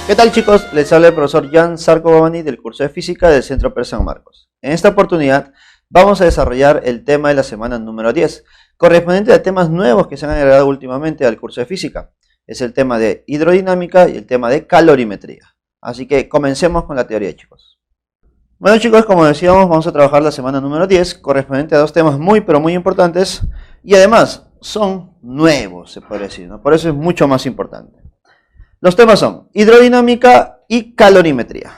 ¿Qué tal, chicos? Les habla el profesor Jan Sarko Babani del curso de física del Centro Pérez San Marcos. En esta oportunidad vamos a desarrollar el tema de la semana número 10, correspondiente a temas nuevos que se han agregado últimamente al curso de física. Es el tema de hidrodinámica y el tema de calorimetría. Así que comencemos con la teoría, chicos. Bueno, chicos, como decíamos, vamos a trabajar la semana número 10, correspondiente a dos temas muy importantes y además son nuevos, se puede decir, ¿no? Por eso es mucho más importante. Los temas son hidrodinámica y calorimetría.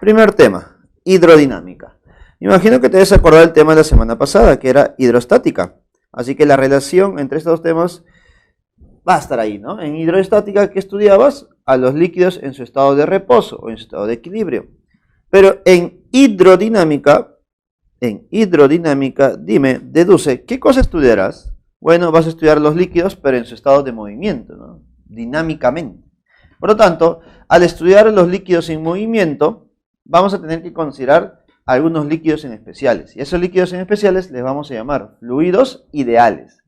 Primer tema, hidrodinámica. Imagino que te debes acordar el tema de la semana pasada, que era hidrostática. Así que la relación entre estos dos temas va a estar ahí, ¿no? En hidrostática, ¿qué estudiabas? A los líquidos en su estado de reposo o en su estado de equilibrio. Pero en hidrodinámica, dime, deduce, ¿qué cosa estudiarás? Bueno, vas a estudiar los líquidos, pero en su estado de movimiento, ¿no? Dinámicamente. Por lo tanto, al estudiar los líquidos en movimiento, vamos a tener que considerar algunos líquidos en especiales. Y esos líquidos en especiales les vamos a llamar fluidos ideales.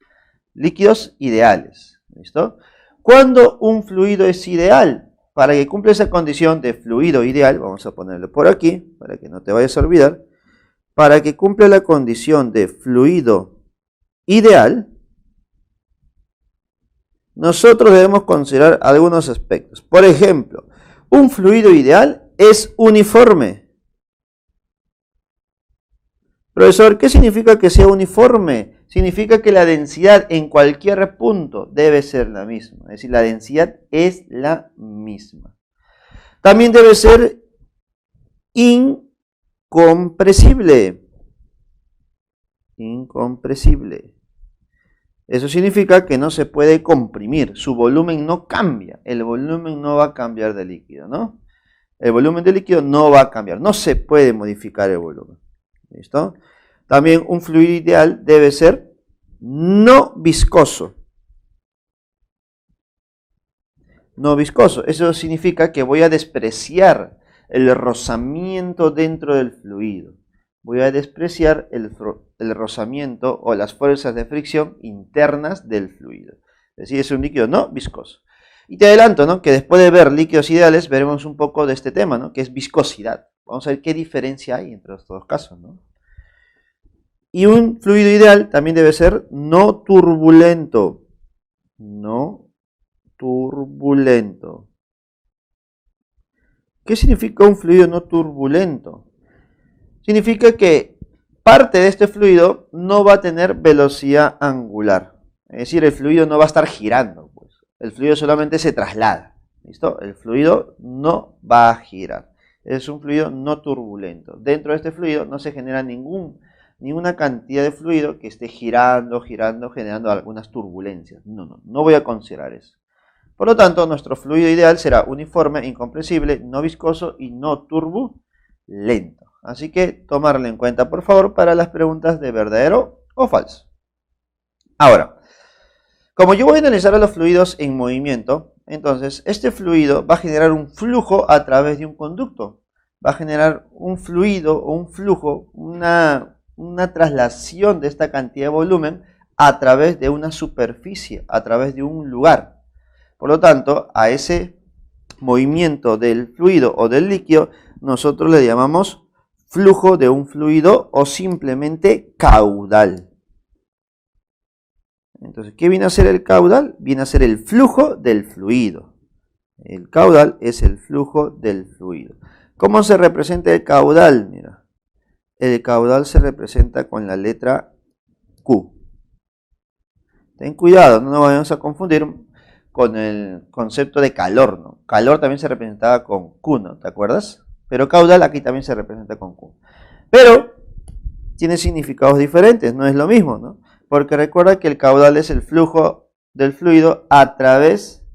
Líquidos ideales. ¿Listo? ¿Cuándo un fluido es ideal? Para que cumpla esa condición de fluido ideal, vamos a ponerlo por aquí, para que no te vayas a olvidar. Para que cumpla la condición de fluido ideal, nosotros debemos considerar algunos aspectos. Por ejemplo, un fluido ideal es uniforme. Profesor, ¿qué significa que sea uniforme? Significa que la densidad en cualquier punto debe ser la misma. Es decir, la densidad es la misma. También debe ser incompresible. Incompresible. Eso significa que no se puede comprimir, su volumen no cambia, el volumen no va a cambiar de líquido, ¿no? El volumen del líquido no va a cambiar, no se puede modificar el volumen, ¿listo? También un fluido ideal debe ser no viscoso. No viscoso, eso significa que voy a despreciar el rozamiento dentro del fluido. Voy a despreciar el rozamiento o las fuerzas de fricción internas del fluido. Es decir, es un líquido no viscoso. Y te adelanto, ¿no?, que después de ver líquidos ideales, veremos un poco de este tema, ¿no?, que es viscosidad. Vamos a ver qué diferencia hay entre estos dos casos, ¿no? Y un fluido ideal también debe ser no turbulento. No turbulento. ¿Qué significa un fluido no turbulento? Significa que parte de este fluido no va a tener velocidad angular. Es decir, el fluido no va a estar girando, pues. El fluido solamente se traslada. ¿Listo? El fluido no va a girar. Es un fluido no turbulento. Dentro de este fluido no se genera ninguna cantidad de fluido que esté girando, generando algunas turbulencias. No voy a considerar eso. Por lo tanto, nuestro fluido ideal será uniforme, incompresible, no viscoso y no turbulento. Así que tomarlo en cuenta, por favor, para las preguntas de verdadero o falso. Ahora, como yo voy a analizar a los fluidos en movimiento, entonces este fluido va a generar un flujo a través de un conducto. Va a generar un fluido o un flujo, una traslación de esta cantidad de volumen a través de una superficie, a través de un lugar. Por lo tanto, a ese movimiento del fluido o del líquido, nosotros le llamamos flujo de un fluido o simplemente caudal. Entonces, ¿qué viene a ser el caudal? Viene a ser el flujo del fluido. El caudal es el flujo del fluido. ¿Cómo se representa el caudal? Mira, el caudal se representa con la letra Q. Ten cuidado, no nos vayamos a confundir con el concepto de calor, ¿no? Calor también se representaba con Q, ¿no? ¿Te acuerdas? Pero caudal aquí también se representa con Q. Pero tiene significados diferentes, no es lo mismo, ¿no? Porque recuerda que el caudal es el flujo del fluido a través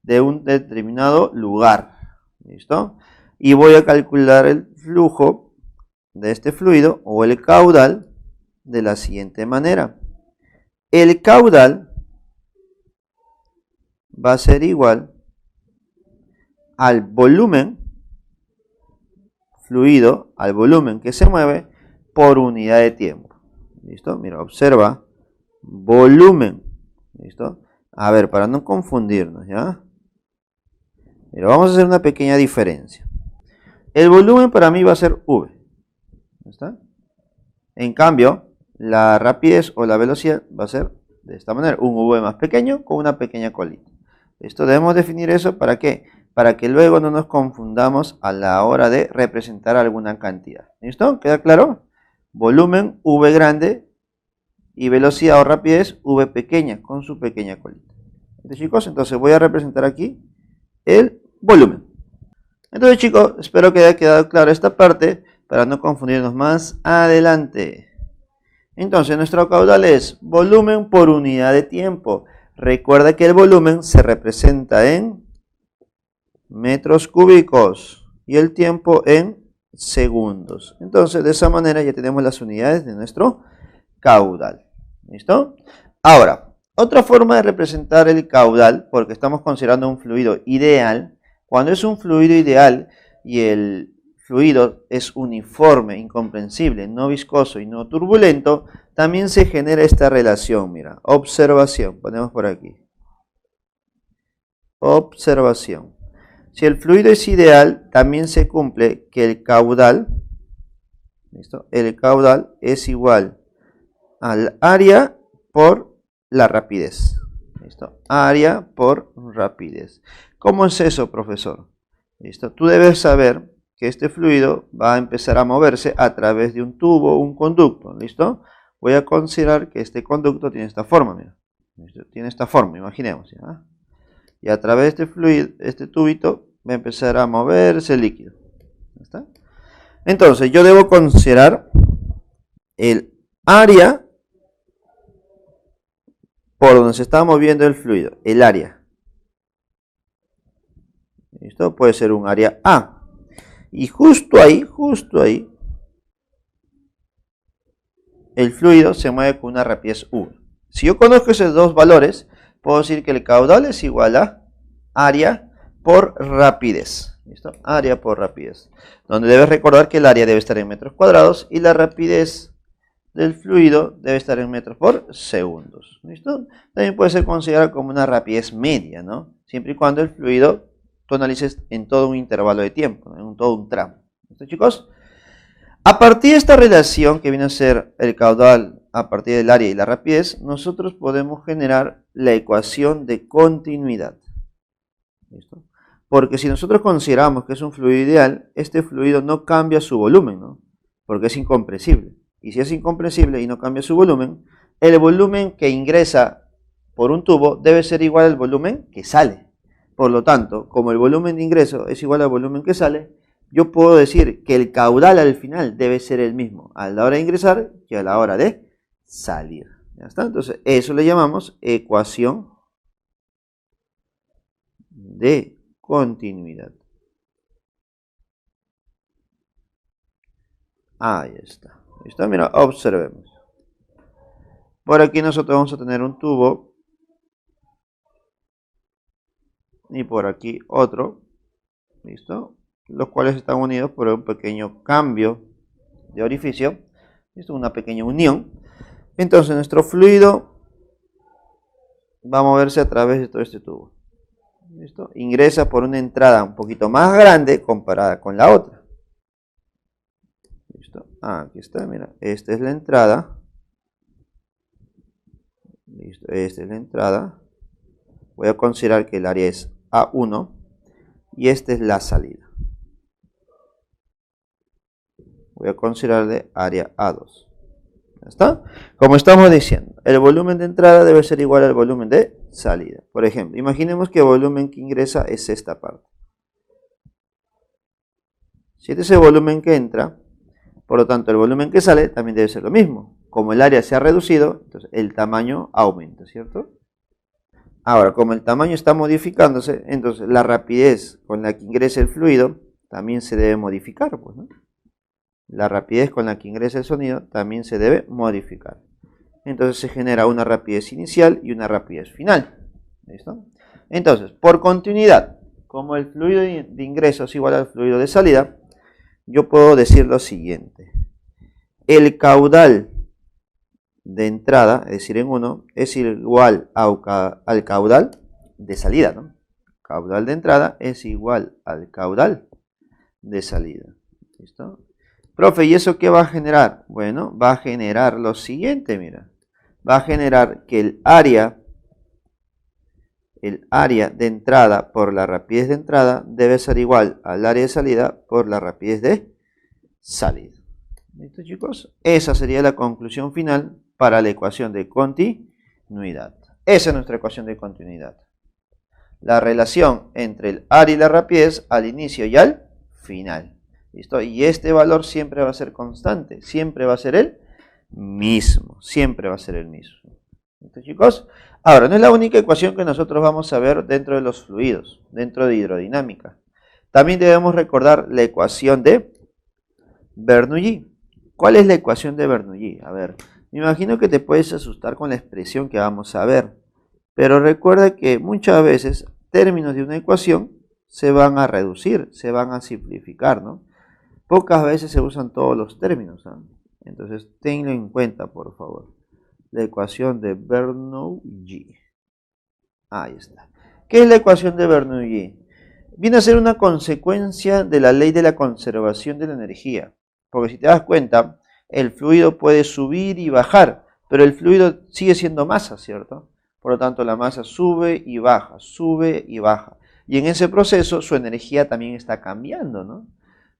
de un determinado lugar. ¿Listo? Y voy a calcular el flujo de este fluido o el caudal de la siguiente manera. El caudal va a ser igual al volumen fluido, al volumen que se mueve por unidad de tiempo. ¿Listo? Mira, observa, volumen. ¿Listo? A ver, para no confundirnos, ¿ya? Pero vamos a hacer una pequeña diferencia. El volumen para mí va a ser V. ¿Está? En cambio, la rapidez o la velocidad va a ser de esta manera. Un V más pequeño con una pequeña colita. Esto debemos definir eso ¿para qué? Para que luego no nos confundamos a la hora de representar alguna cantidad. ¿Listo? ¿Queda claro? Volumen V grande y velocidad o rapidez V pequeña con su pequeña colita. ¿Listo, chicos? Entonces voy a representar aquí el volumen. Entonces, chicos, espero que haya quedado claro esta parte para no confundirnos más adelante. Entonces, nuestro caudal es volumen por unidad de tiempo. Recuerda que el volumen se representa en metros cúbicos y el tiempo en segundos. Entonces, de esa manera ya tenemos las unidades de nuestro caudal. ¿Listo? Ahora, otra forma de representar el caudal, porque estamos considerando un fluido ideal, cuando es un fluido ideal y el fluido es uniforme, incomprensible, no viscoso y no turbulento, también se genera esta relación, mira, observación, ponemos por aquí. Observación. Si el fluido es ideal, también se cumple que el caudal, ¿listo? El caudal es igual al área por la rapidez. ¿Listo? Área por rapidez. ¿Cómo es eso, profesor? ¿Listo? Tú debes saber que este fluido va a empezar a moverse a través de un tubo o un conducto. ¿Listo? Voy a considerar que este conducto tiene esta forma. Mira. ¿Listo? Tiene esta forma, imaginemos. ¿Ya? Y a través de este fluido, este tubito, va a empezar a moverse el líquido. ¿Está? Entonces, yo debo considerar el área por donde se está moviendo el fluido, el área. ¿Listo? Puede ser un área A. Y justo ahí, el fluido se mueve con una rapidez V. Si yo conozco esos dos valores, puedo decir que el caudal es igual a área por rapidez. ¿Listo? Área por rapidez. Donde debes recordar que el área debe estar en metros cuadrados y la rapidez del fluido debe estar en metros por segundos. ¿Listo? También puede ser considerado como una rapidez media, ¿no? Siempre y cuando el fluido tú analices en todo un intervalo de tiempo, ¿no? En todo un tramo. ¿Listo, chicos? A partir de esta relación que viene a ser el caudal a partir del área y la rapidez, nosotros podemos generar la ecuación de continuidad. ¿Listo? Porque si nosotros consideramos que es un fluido ideal, este fluido no cambia su volumen, ¿no? Porque es incompresible. Y si es incompresible y no cambia su volumen, el volumen que ingresa por un tubo debe ser igual al volumen que sale. Por lo tanto, como el volumen de ingreso es igual al volumen que sale, yo puedo decir que el caudal al final debe ser el mismo a la hora de ingresar que a la hora de salir. ¿Ya está? Entonces, eso le llamamos ecuación de continuidad. Ahí está. ¿Listo? Mira, observemos. Por aquí nosotros vamos a tener un tubo. Y por aquí otro. ¿Listo? Los cuales están unidos por un pequeño cambio de orificio. ¿Listo? Una pequeña unión. Entonces nuestro fluido va a moverse a través de todo este tubo. ¿Listo? Ingresa por una entrada un poquito más grande comparada con la otra. ¿Listo? Aquí está, mira. Esta es la entrada. ¿Listo? Esta es la entrada. Voy a considerar que el área es A1 y esta es la salida. Voy a considerarle área A2. ¿Ya está? Como estamos diciendo, el volumen de entrada debe ser igual al volumen de salida. Por ejemplo, imaginemos que el volumen que ingresa es esta parte. Si este es el volumen que entra, por lo tanto el volumen que sale también debe ser lo mismo. Como el área se ha reducido, entonces el tamaño aumenta, ¿cierto? Ahora, como el tamaño está modificándose, entonces la rapidez con la que ingresa el fluido también se debe modificar, pues, ¿no? La rapidez con la que ingresa el sonido también se debe modificar. Entonces se genera una rapidez inicial y una rapidez final. ¿Listo? Entonces, por continuidad, como el fluido de ingreso es igual al fluido de salida, yo puedo decir lo siguiente. El caudal de entrada, es decir, en 1, es igual al caudal de salida, ¿no? caudal de entrada es igual al caudal de salida. ¿Listo? Profe, ¿y eso qué va a generar? Bueno, va a generar lo siguiente, mira. Va a generar que el área de entrada por la rapidez de entrada debe ser igual al área de salida por la rapidez de salida. ¿Listo, chicos? Esa sería la conclusión final para la ecuación de continuidad. Esa es nuestra ecuación de continuidad. La relación entre el área y la rapidez al inicio y al final. ¿Listo? Y este valor siempre va a ser constante, siempre va a ser el mismo, siempre va a ser el mismo. ¿Listo, chicos? Ahora, no es la única ecuación que nosotros vamos a ver dentro de los fluidos, dentro de hidrodinámica. También debemos recordar la ecuación de Bernoulli. ¿Cuál es la ecuación de Bernoulli? A ver, me imagino que te puedes asustar con la expresión que vamos a ver, pero recuerda que muchas veces términos de una ecuación se van a reducir, se van a simplificar, ¿no? Pocas veces se usan todos los términos, ¿no? Entonces, tenlo en cuenta, por favor. La ecuación de Bernoulli. Ahí está. ¿Qué es la ecuación de Bernoulli? Viene a ser una consecuencia de la ley de la conservación de la energía. Porque si te das cuenta, el fluido puede subir y bajar, pero el fluido sigue siendo masa, ¿cierto? Por lo tanto, la masa sube y baja, sube y baja. Y en ese proceso su energía también está cambiando, ¿no?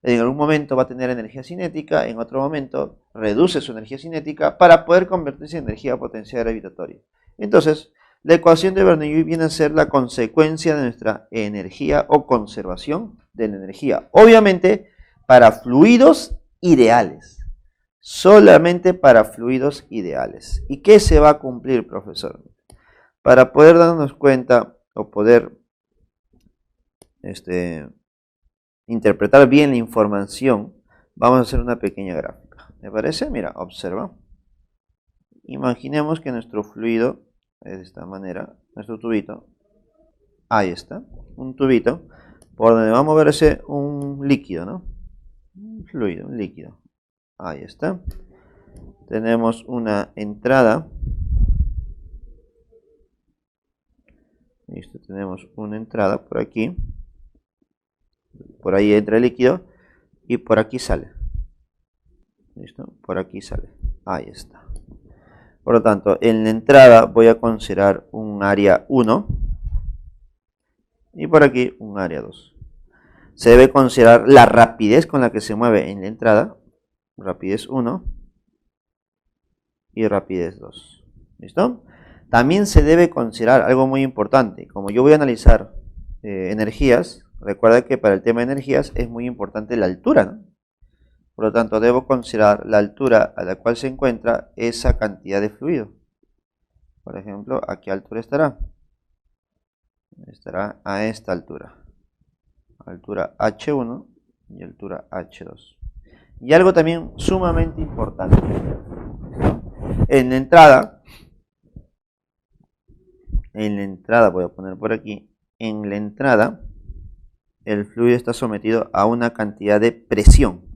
En algún momento va a tener energía cinética, en otro momento reduce su energía cinética para poder convertirse en energía potencial gravitatoria. Entonces, la ecuación de Bernoulli viene a ser la consecuencia de nuestra energía o conservación de la energía. Obviamente, para fluidos ideales. Solamente para fluidos ideales. ¿Y qué se va a cumplir, profesor? Para poder darnos cuenta o poder interpretar bien la información, vamos a hacer una pequeña gráfica. ¿Me parece? Mira, observa. Imaginemos que nuestro fluido es de esta manera, nuestro tubito. Ahí está, un tubito por donde vamos a ver un líquido, ¿no? Un fluido, un líquido. Ahí está. Tenemos una entrada. Listo, tenemos una entrada por aquí. Por ahí entra el líquido y por aquí sale. ¿Listo? Por aquí sale. Ahí está. Por lo tanto, en la entrada voy a considerar un área 1 y por aquí un área 2. Se debe considerar la rapidez con la que se mueve en la entrada. Rapidez 1 y rapidez 2. ¿Listo? También se debe considerar algo muy importante. Como yo voy a analizar energías, recuerda que para el tema de energías es muy importante la altura, ¿no? Por lo tanto, debo considerar la altura a la cual se encuentra esa cantidad de fluido. Por ejemplo, ¿a qué altura estará? Estará a esta altura. Altura H1 y altura H2. Y algo también sumamente importante. En la entrada, voy a poner por aquí, en la entrada, el fluido está sometido a una cantidad de presión.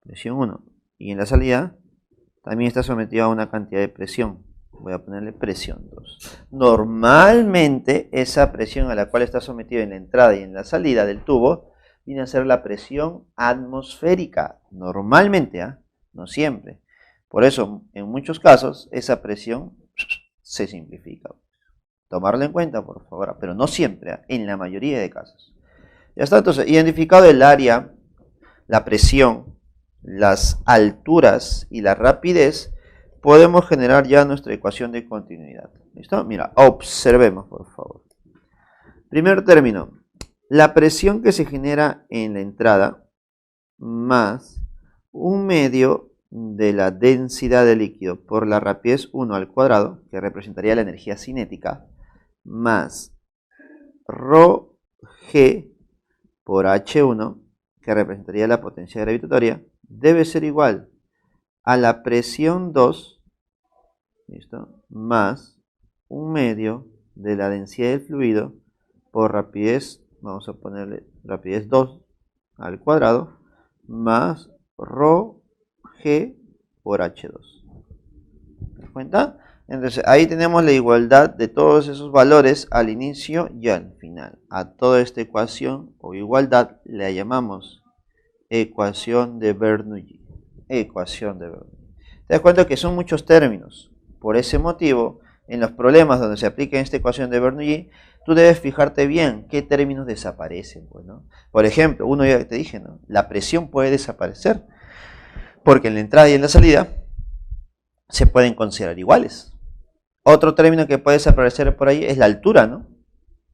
Presión 1. Y en la salida también está sometido a una cantidad de presión. Voy a ponerle presión 2. Normalmente esa presión a la cual está sometido en la entrada y en la salida del tubo viene a ser la presión atmosférica. Normalmente, no siempre. Por eso, en muchos casos, esa presión se simplifica. Tomarlo en cuenta, por favor, pero no siempre, en la mayoría de casos. Ya está, entonces, identificado el área, la presión, las alturas y la rapidez, podemos generar ya nuestra ecuación de continuidad. ¿Listo? Mira, observemos, por favor. Primer término, la presión que se genera en la entrada más un medio de la densidad de líquido por la rapidez 1 al cuadrado, que representaría la energía cinética, más ρ g por H1, que representaría la potencia gravitatoria, debe ser igual a la presión 2, ¿listo? Más un medio de la densidad del fluido por rapidez, vamos a ponerle rapidez 2 al cuadrado, más ρ g por H2. ¿Te das cuenta? Entonces ahí tenemos la igualdad de todos esos valores al inicio y al final. A toda esta ecuación o igualdad le llamamos ecuación de Bernoulli. Ecuación de Bernoulli. Te das cuenta que son muchos términos. Por ese motivo, en los problemas donde se aplica esta ecuación de Bernoulli, tú debes fijarte bien qué términos desaparecen. Pues, ¿no? Por ejemplo, uno ya te dije, ¿no? La presión puede desaparecer, porque en la entrada y en la salida se pueden considerar iguales. Otro término que puede desaparecer por ahí es la altura, ¿no?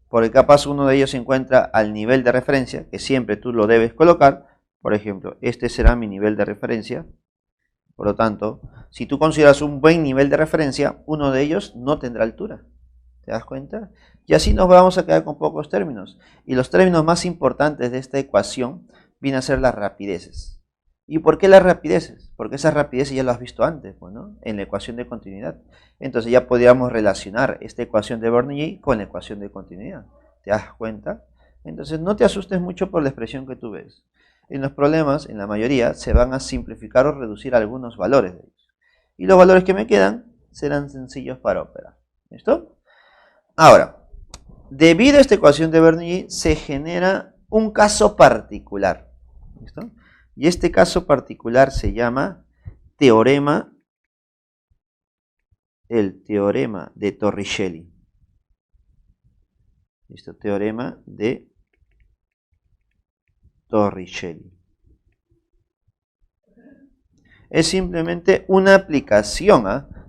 Porque capaz uno de ellos se encuentra al nivel de referencia, que siempre tú lo debes colocar. Por ejemplo, este será mi nivel de referencia. Por lo tanto, si tú consideras un buen nivel de referencia, uno de ellos no tendrá altura. ¿Te das cuenta? Y así nos vamos a quedar con pocos términos. Y los términos más importantes de esta ecuación vienen a ser las rapideces. ¿Y por qué las rapideces? Porque esas rapideces ya lo has visto antes, pues, ¿no? En la ecuación de continuidad. Entonces ya podríamos relacionar esta ecuación de Bernoulli con la ecuación de continuidad. ¿Te das cuenta? Entonces no te asustes mucho por la expresión que tú ves. En los problemas, en la mayoría, se van a simplificar o reducir algunos valores de ellos. Y los valores que me quedan serán sencillos para operar. ¿Listo? Ahora, debido a esta ecuación de Bernoulli, se genera un caso particular. ¿Listo? Y este caso particular se llama el teorema de Torricelli. ¿Listo? Teorema de Torricelli. Es simplemente una aplicación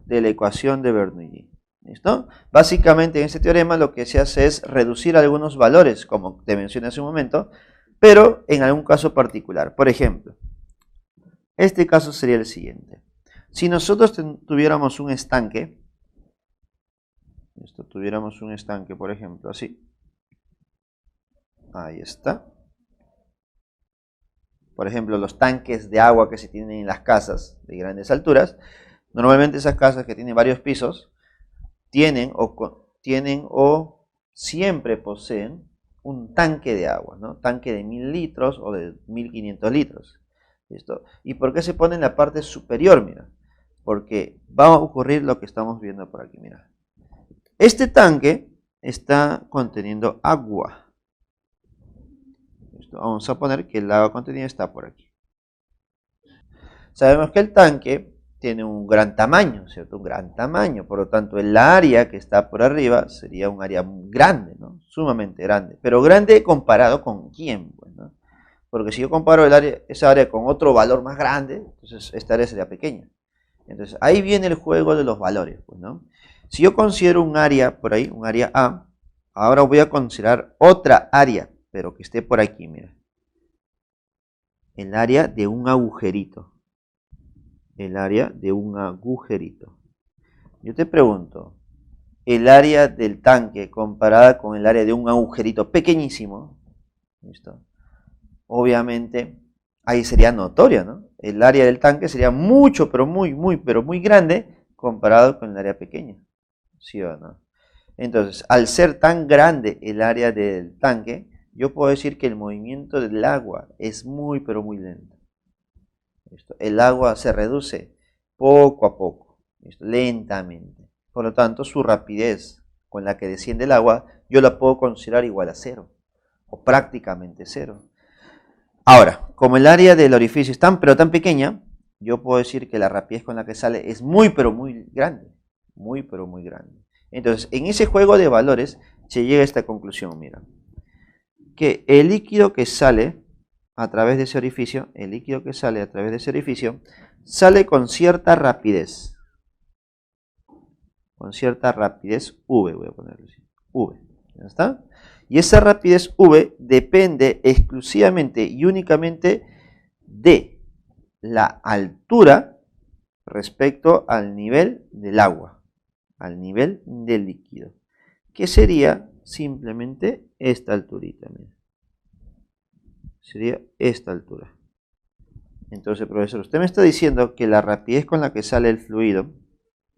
de la ecuación de Bernoulli. ¿Listo? Básicamente en este teorema lo que se hace es reducir algunos valores, como te mencioné hace un momento, pero en algún caso particular. Por ejemplo, este caso sería el siguiente. Si nosotros tuviéramos un estanque, por ejemplo, así. Ahí está. Por ejemplo, los tanques de agua que se tienen en las casas de grandes alturas. Normalmente esas casas que tienen varios pisos tienen o siempre poseen un tanque de agua, ¿no? Tanque de 1000 litros o de 1500 litros. ¿Listo? ¿Y por qué se pone en la parte superior? Mira, porque va a ocurrir lo que estamos viendo por aquí. Mira, este tanque está conteniendo agua. ¿Listo? Vamos a poner que el agua contenida está por aquí. Sabemos que el tanque tiene un gran tamaño, ¿cierto? Un gran tamaño. Por lo tanto, el área que está por arriba sería un área grande, ¿no? Sumamente grande. Pero grande comparado con quién, pues, ¿no? Porque si yo comparo esa área con otro valor más grande, entonces esta área sería pequeña. Entonces ahí viene el juego de los valores, pues, ¿no? Si yo considero un área por ahí, un área A, ahora voy a considerar otra área, pero que esté por aquí, mira. El área de un agujerito. El área de un agujerito. Yo te pregunto, el área del tanque comparada con el área de un agujerito pequeñísimo, ¿listo? Obviamente ahí sería notorio, ¿no? El área del tanque sería mucho, pero muy grande comparado con el área pequeña, ¿sí o no? Entonces, al ser tan grande el área del tanque, yo puedo decir que el movimiento del agua es muy, pero muy lento. ¿Listo? El agua se reduce poco a poco, ¿listo? Lentamente. Por lo tanto, su rapidez con la que desciende el agua, yo la puedo considerar igual a cero, o prácticamente cero. Ahora, como el área del orificio es tan pequeña, yo puedo decir que la rapidez con la que sale es muy pero muy grande. Muy pero muy grande. Entonces, en ese juego de valores se llega a esta conclusión, mira. Que el líquido que sale a través de ese orificio, sale con cierta rapidez. Con cierta rapidez V, voy a ponerlo así. V, ¿ya está? Y esa rapidez V depende exclusivamente y únicamente de la altura respecto al nivel del agua, al nivel del líquido, que sería simplemente esta alturita. Mira. Sería esta altura. Entonces, profesor, usted me está diciendo que la rapidez con la que sale el fluido,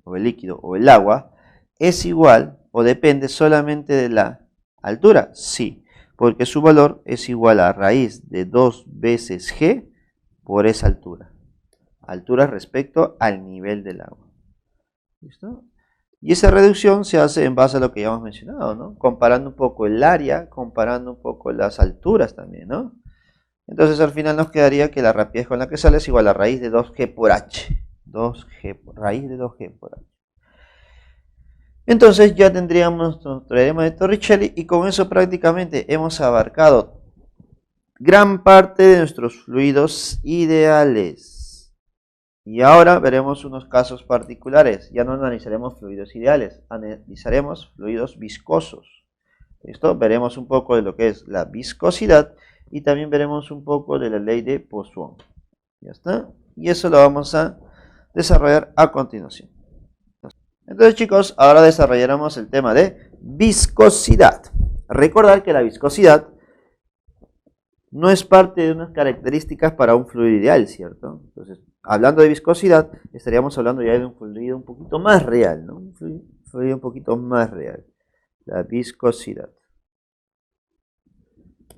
o el líquido, o el agua, es igual o depende solamente de la altura. Sí, porque su valor es igual a raíz de 2 veces G por esa altura. Altura respecto al nivel del agua. ¿Listo? Y esa reducción se hace en base a lo que ya hemos mencionado, ¿no? Comparando un poco el área, comparando un poco las alturas también, ¿no? Entonces al final nos quedaría que la rapidez con la que sale es igual a raíz de 2g por h. Raíz de 2g por h. Entonces ya tendríamos nuestro teorema de Torricelli y con eso prácticamente hemos abarcado gran parte de nuestros fluidos ideales. Y ahora veremos unos casos particulares. Ya no analizaremos fluidos ideales, analizaremos fluidos viscosos. ¿Listo? Veremos un poco de lo que es la viscosidad y también veremos un poco de la ley de Poisson. ¿Ya está? Y eso lo vamos a desarrollar a continuación. Entonces, chicos, ahora desarrollaremos el tema de viscosidad. Recordar que la viscosidad no es parte de unas características para un fluido ideal, ¿cierto? Entonces, hablando de viscosidad, estaríamos hablando ya de un fluido un poquito más real, ¿no? Un fluido un poquito más real. La viscosidad.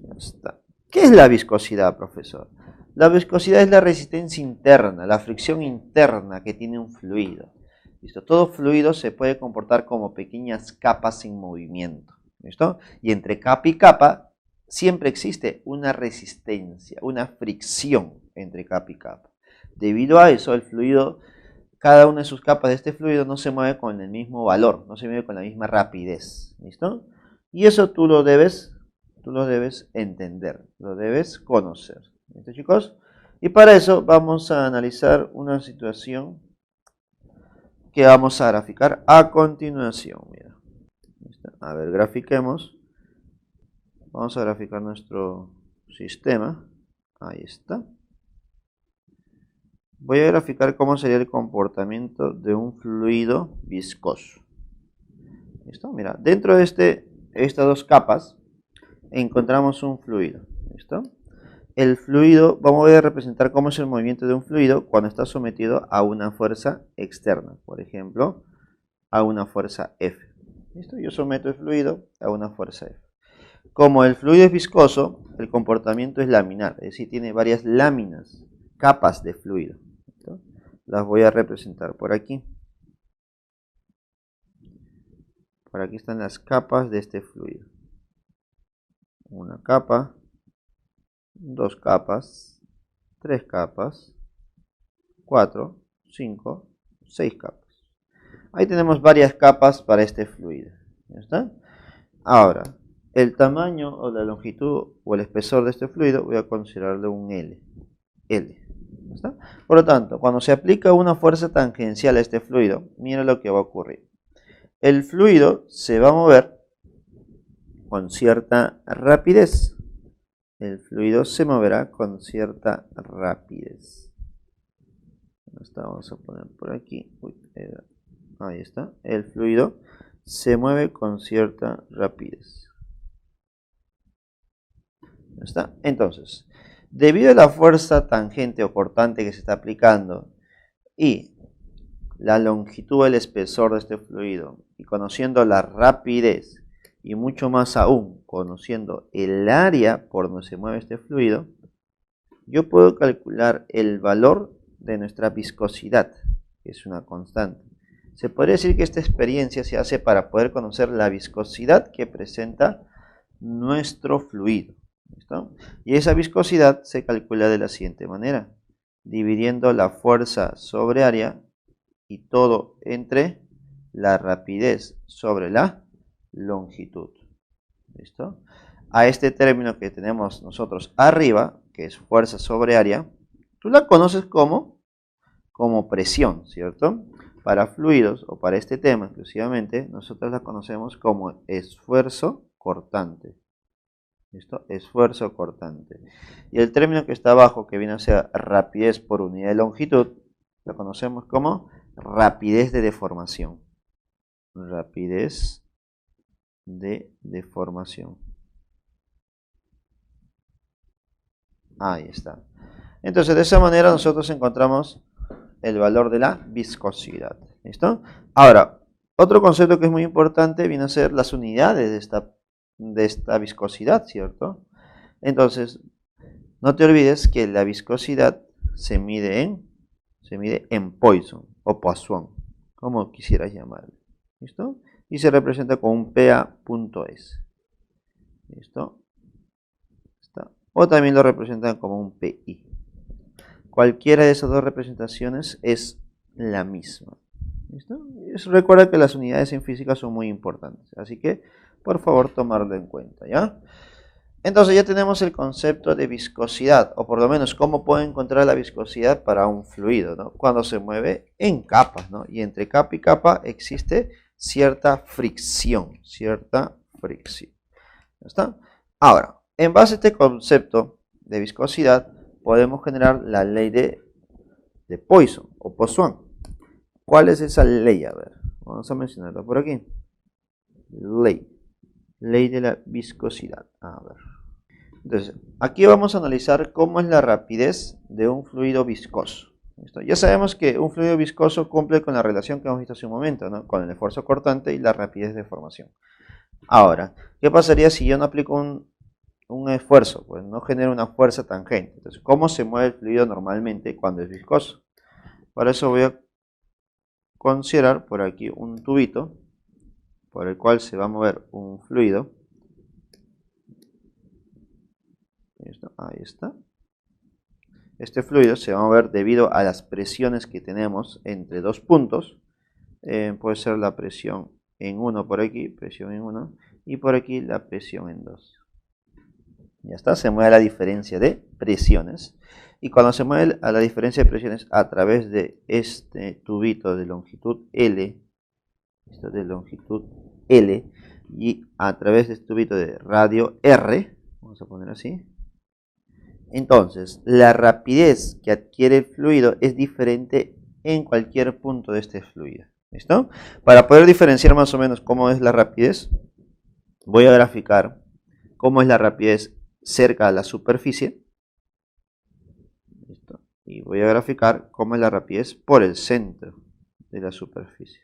Ya está. ¿Qué es la viscosidad, profesor? La viscosidad es la resistencia interna, la fricción interna que tiene un fluido. ¿Listo? Todo fluido se puede comportar como pequeñas capas en movimiento. ¿Listo? Y entre capa y capa siempre existe una resistencia, una fricción entre capa y capa. Debido a eso, el fluido, cada una de sus capas de este fluido no se mueve con el mismo valor, no se mueve con la misma rapidez. ¿Listo? Y eso tú lo debes entender, lo debes conocer. ¿Listo, chicos? Y para eso vamos a analizar una situación que vamos a graficar a continuación. Mira. A ver, grafiquemos. Vamos a graficar nuestro sistema. Ahí está. Voy a graficar cómo sería el comportamiento de un fluido viscoso. ¿Listo? Mira, dentro de estas dos capas encontramos un fluido. ¿Listo? El fluido, vamos a representar cómo es el movimiento de un fluido cuando está sometido a una fuerza externa. Por ejemplo, a una fuerza F. ¿Listo? Yo someto el fluido a una fuerza F. Como el fluido es viscoso, el comportamiento es laminar, es decir, tiene varias láminas, capas de fluido. ¿Listo? Las voy a representar por aquí. Por aquí están las capas de este fluido. Una capa, dos capas, tres capas, 4, 5, 6 capas. Ahí tenemos varias capas para este fluido. ¿Ya está? Ahora, el tamaño o la longitud o el espesor de este fluido voy a considerarlo un L. ¿Ya está? Por lo tanto, cuando se aplica una fuerza tangencial a este fluido, mira lo que va a ocurrir. El fluido se va a mover con cierta rapidez. El fluido se moverá con cierta rapidez. Vamos a poner por aquí. Ahí está. El fluido se mueve con cierta rapidez. ¿Ya está? Entonces, debido a la fuerza tangente o cortante que se está aplicando y la longitud, el espesor de este fluido, y conociendo la rapidez, y mucho más aún, conociendo el área por donde se mueve este fluido, yo puedo calcular el valor de nuestra viscosidad, que es una constante. Se podría decir que esta experiencia se hace para poder conocer la viscosidad que presenta nuestro fluido. ¿Listo? Y esa viscosidad se calcula de la siguiente manera, dividiendo la fuerza sobre área y todo entre la rapidez sobre la longitud. ¿Listo? A este término que tenemos nosotros arriba, que es fuerza sobre área, tú la conoces como presión, ¿cierto? Para fluidos o para este tema exclusivamente, nosotros la conocemos como esfuerzo cortante. ¿Listo? Esfuerzo cortante. Y el término que está abajo, que viene a ser rapidez por unidad de longitud, lo conocemos como rapidez de deformación. Rapidez de deformación. Ahí está. Entonces, de esa manera nosotros encontramos el valor de la viscosidad. ¿Listo? Ahora, otro concepto que es muy importante viene a ser las unidades de esta viscosidad, ¿cierto? Entonces, no te olvides que la viscosidad se mide en Poisson o Poisson, como quisieras llamarlo. ¿Listo? Y se representa con un PA.S. ¿Listo? ¿Está? O también lo representan como un PI. Cualquiera de esas dos representaciones es la misma. ¿Listo? Recuerda que las unidades en física son muy importantes, así que por favor tomarlo en cuenta, ¿ya? Entonces ya tenemos el concepto de viscosidad, o por lo menos cómo puedo encontrar la viscosidad para un fluido, ¿no? Cuando se mueve en capas, ¿no? Y entre capa y capa existe cierta fricción, ¿ya está? Ahora, en base a este concepto de viscosidad, podemos generar la ley de Poisson o Poisson. ¿Cuál es esa ley? A ver, vamos a mencionarla por aquí. Ley de la viscosidad. A ver. Entonces, aquí vamos a analizar cómo es la rapidez de un fluido viscoso. ¿Listo? Ya sabemos que un fluido viscoso cumple con la relación que hemos visto hace un momento, ¿no? Con el esfuerzo cortante y la rapidez de formación. Ahora, ¿qué pasaría si yo no aplico un esfuerzo? Pues no genero una fuerza tangente. Entonces, ¿cómo se mueve el fluido normalmente cuando es viscoso? Para eso voy a considerar por aquí un tubito por el cual se va a mover un fluido. Ahí está. Este fluido se va a mover debido a las presiones que tenemos entre dos puntos. Puede ser la presión en 1 por aquí, presión en 1, y por aquí la presión en 2. Ya está, se mueve a la diferencia de presiones. Y cuando se mueve a la diferencia de presiones a través de este tubito de longitud L, esto de longitud L, y a través de este tubito de radio R, vamos a poner así. Entonces, la rapidez que adquiere el fluido es diferente en cualquier punto de este fluido. ¿Listo? Para poder diferenciar más o menos cómo es la rapidez, voy a graficar cómo es la rapidez cerca a la superficie. ¿Listo? Y voy a graficar cómo es la rapidez por el centro de la superficie.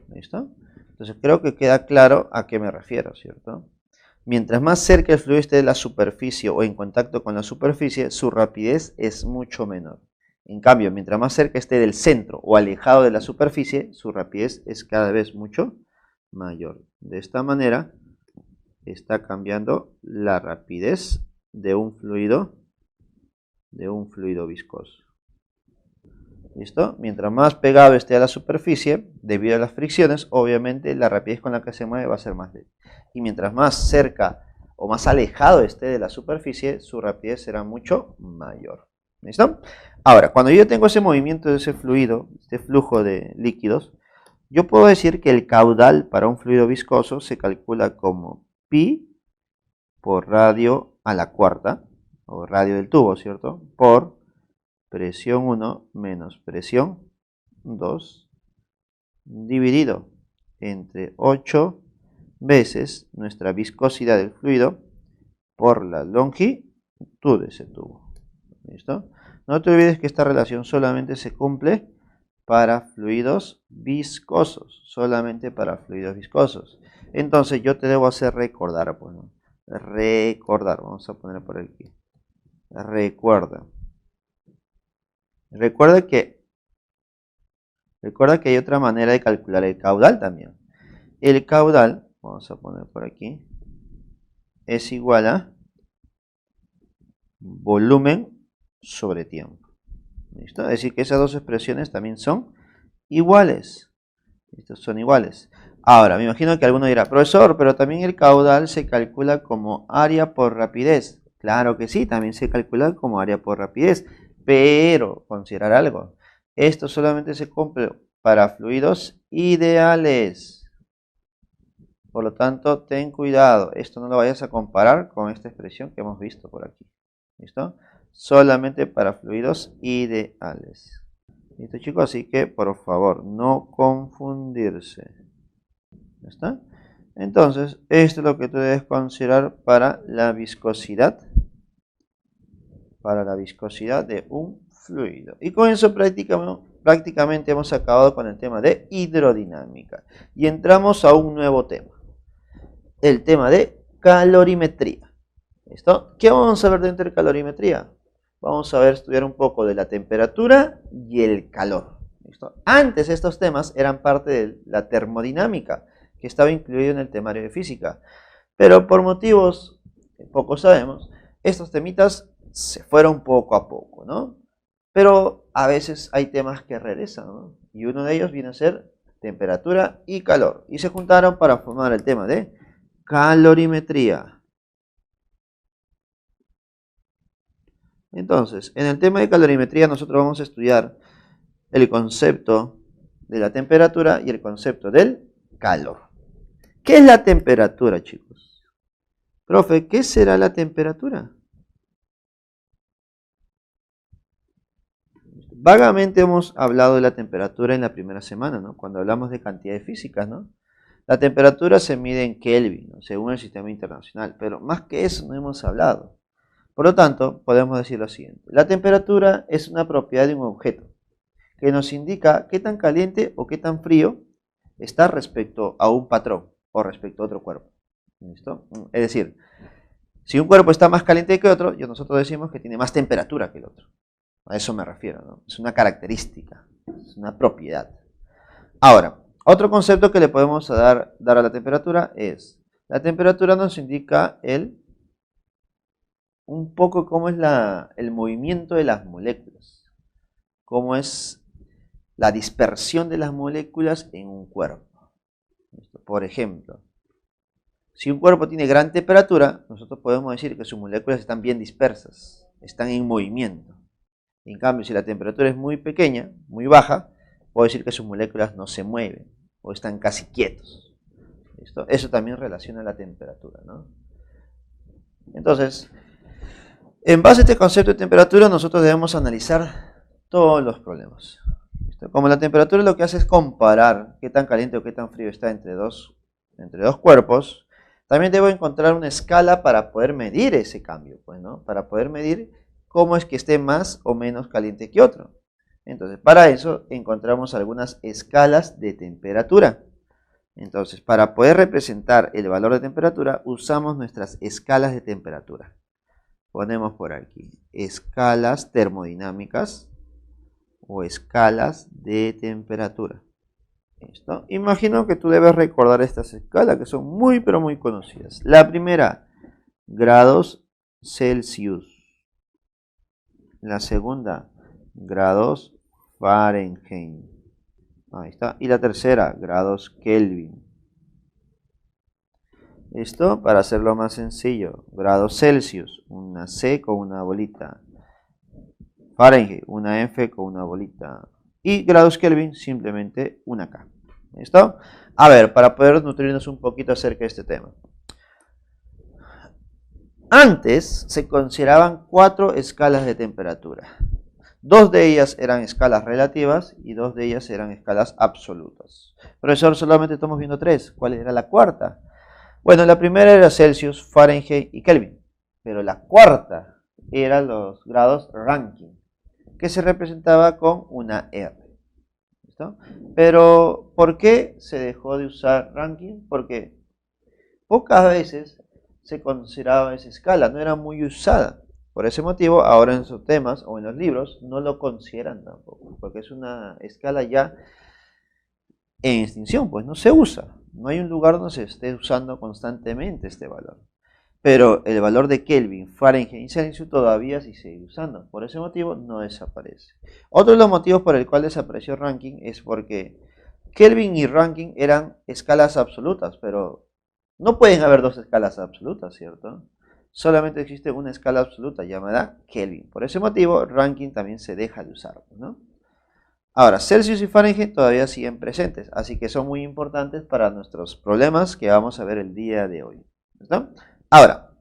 ¿Listo? Entonces creo que queda claro a qué me refiero, ¿cierto? Mientras más cerca el fluido esté de la superficie o en contacto con la superficie, su rapidez es mucho menor. En cambio, mientras más cerca esté del centro o alejado de la superficie, su rapidez es cada vez mucho mayor. De esta manera, está cambiando la rapidez de un fluido viscoso. ¿Listo? Mientras más pegado esté a la superficie, debido a las fricciones, obviamente la rapidez con la que se mueve va a ser más lenta. Y mientras más cerca o más alejado esté de la superficie, su rapidez será mucho mayor. ¿Listo? Ahora, cuando yo tengo ese movimiento de ese fluido, este flujo de líquidos, yo puedo decir que el caudal para un fluido viscoso se calcula como pi por radio a la cuarta, o radio del tubo, ¿cierto? Por presión 1 menos presión 2 dividido entre 8 veces nuestra viscosidad del fluido por la longitud de ese tubo. ¿Listo? No te olvides que esta relación solamente se cumple para fluidos viscosos, solamente para fluidos viscosos. Entonces yo te debo hacer recordar, pues, ¿no? Recordar, vamos a poner por aquí. Recuerda que hay otra manera de calcular el caudal también. El caudal, vamos a poner por aquí, es igual a volumen sobre tiempo. ¿Listo? Es decir, que esas dos expresiones también son iguales. Estos son iguales. Ahora, me imagino que alguno dirá, profesor, pero también el caudal se calcula como área por rapidez. Claro que sí, también se calcula como área por rapidez. Pero, considerar algo, esto solamente se cumple para fluidos ideales. Por lo tanto, ten cuidado, esto no lo vayas a comparar con esta expresión que hemos visto por aquí. ¿Listo? Solamente para fluidos ideales. ¿Listo, chicos? Así que, por favor, no confundirse. ¿Ya está? Entonces, esto es lo que tú debes considerar para la viscosidad. Para la viscosidad de un fluido. Y con eso prácticamente hemos acabado con el tema de hidrodinámica. Y entramos a un nuevo tema. El tema de calorimetría. ¿Listo? ¿Qué vamos a ver dentro de calorimetría? Vamos a estudiar un poco de la temperatura y el calor. ¿Listo? Antes estos temas eran parte de la termodinámica, que estaba incluido en el temario de física. Pero por motivos que poco sabemos, estos temitas se fueron poco a poco, ¿no? Pero a veces hay temas que regresan, ¿no? Y uno de ellos viene a ser temperatura y calor. Y se juntaron para formar el tema de calorimetría. Entonces, en el tema de calorimetría nosotros vamos a estudiar el concepto de la temperatura y el concepto del calor. ¿Qué es la temperatura, chicos? Profe, ¿qué será la temperatura? Vagamente hemos hablado de la temperatura en la primera semana, ¿no? Cuando hablamos de cantidades físicas, ¿no? La temperatura se mide en Kelvin, ¿no? Según el sistema internacional, pero más que eso no hemos hablado. Por lo tanto, podemos decir lo siguiente. La temperatura es una propiedad de un objeto que nos indica qué tan caliente o qué tan frío está respecto a un patrón o respecto a otro cuerpo. ¿Listo? Es decir, si un cuerpo está más caliente que otro, nosotros decimos que tiene más temperatura que el otro. A eso me refiero, ¿no? Es una característica, es una propiedad. Ahora, otro concepto que le podemos dar a la temperatura es, la temperatura nos indica un poco cómo es el movimiento de las moléculas, cómo es la dispersión de las moléculas en un cuerpo. Por ejemplo, si un cuerpo tiene gran temperatura, nosotros podemos decir que sus moléculas están bien dispersas, están en movimiento. En cambio, si la temperatura es muy pequeña, muy baja, puedo decir que sus moléculas no se mueven o están casi quietos. ¿Listo? Eso también relaciona la temperatura, ¿no? Entonces, en base a este concepto de temperatura, nosotros debemos analizar todos los problemas. ¿Listo? Como la temperatura lo que hace es comparar qué tan caliente o qué tan frío está entre dos cuerpos, también debo encontrar una escala para poder medir ese cambio, pues, ¿no? Para poder medir cómo es que esté más o menos caliente que otro. Entonces, para eso encontramos algunas escalas de temperatura. Entonces, para poder representar el valor de temperatura, usamos nuestras escalas de temperatura. Ponemos por aquí escalas termodinámicas o escalas de temperatura. ¿Listo? Imagino que tú debes recordar estas escalas que son muy pero muy conocidas. La primera, grados Celsius. La segunda, grados Fahrenheit. Ahí está. Y la tercera, grados Kelvin. ¿Listo? Para hacerlo más sencillo, grados Celsius, una C con una bolita. Fahrenheit, una F con una bolita. Y grados Kelvin, simplemente una K. ¿Listo? A ver, para poder nutrirnos un poquito acerca de este tema. Antes se consideraban 4 escalas de temperatura. 2 de ellas eran escalas relativas y 2 de ellas eran escalas absolutas. Profesor, solamente estamos viendo 3. ¿Cuál era la cuarta? Bueno, la primera era Celsius, Fahrenheit y Kelvin. Pero la cuarta eran los grados Rankine, que se representaba con una R. ¿Listo? Pero, ¿por qué se dejó de usar Rankine? Porque pocas veces se consideraba esa escala, no era muy usada. Por ese motivo, ahora en sus temas o en los libros no lo consideran tampoco, porque es una escala ya en extinción, pues no se usa. No hay un lugar donde se esté usando constantemente este valor. Pero el valor de Kelvin, Fahrenheit y Celsius todavía sí se sigue usando. Por ese motivo no desaparece. Otro de los motivos por el cual desapareció Rankine es porque Kelvin y Rankine eran escalas absolutas, pero no pueden haber 2 escalas absolutas, ¿cierto? Solamente existe una escala absoluta llamada Kelvin. Por ese motivo, Rankine también se deja de usar, ¿no? Ahora, Celsius y Fahrenheit todavía siguen presentes, así que son muy importantes para nuestros problemas que vamos a ver el día de hoy. ¿Listo? Ahora,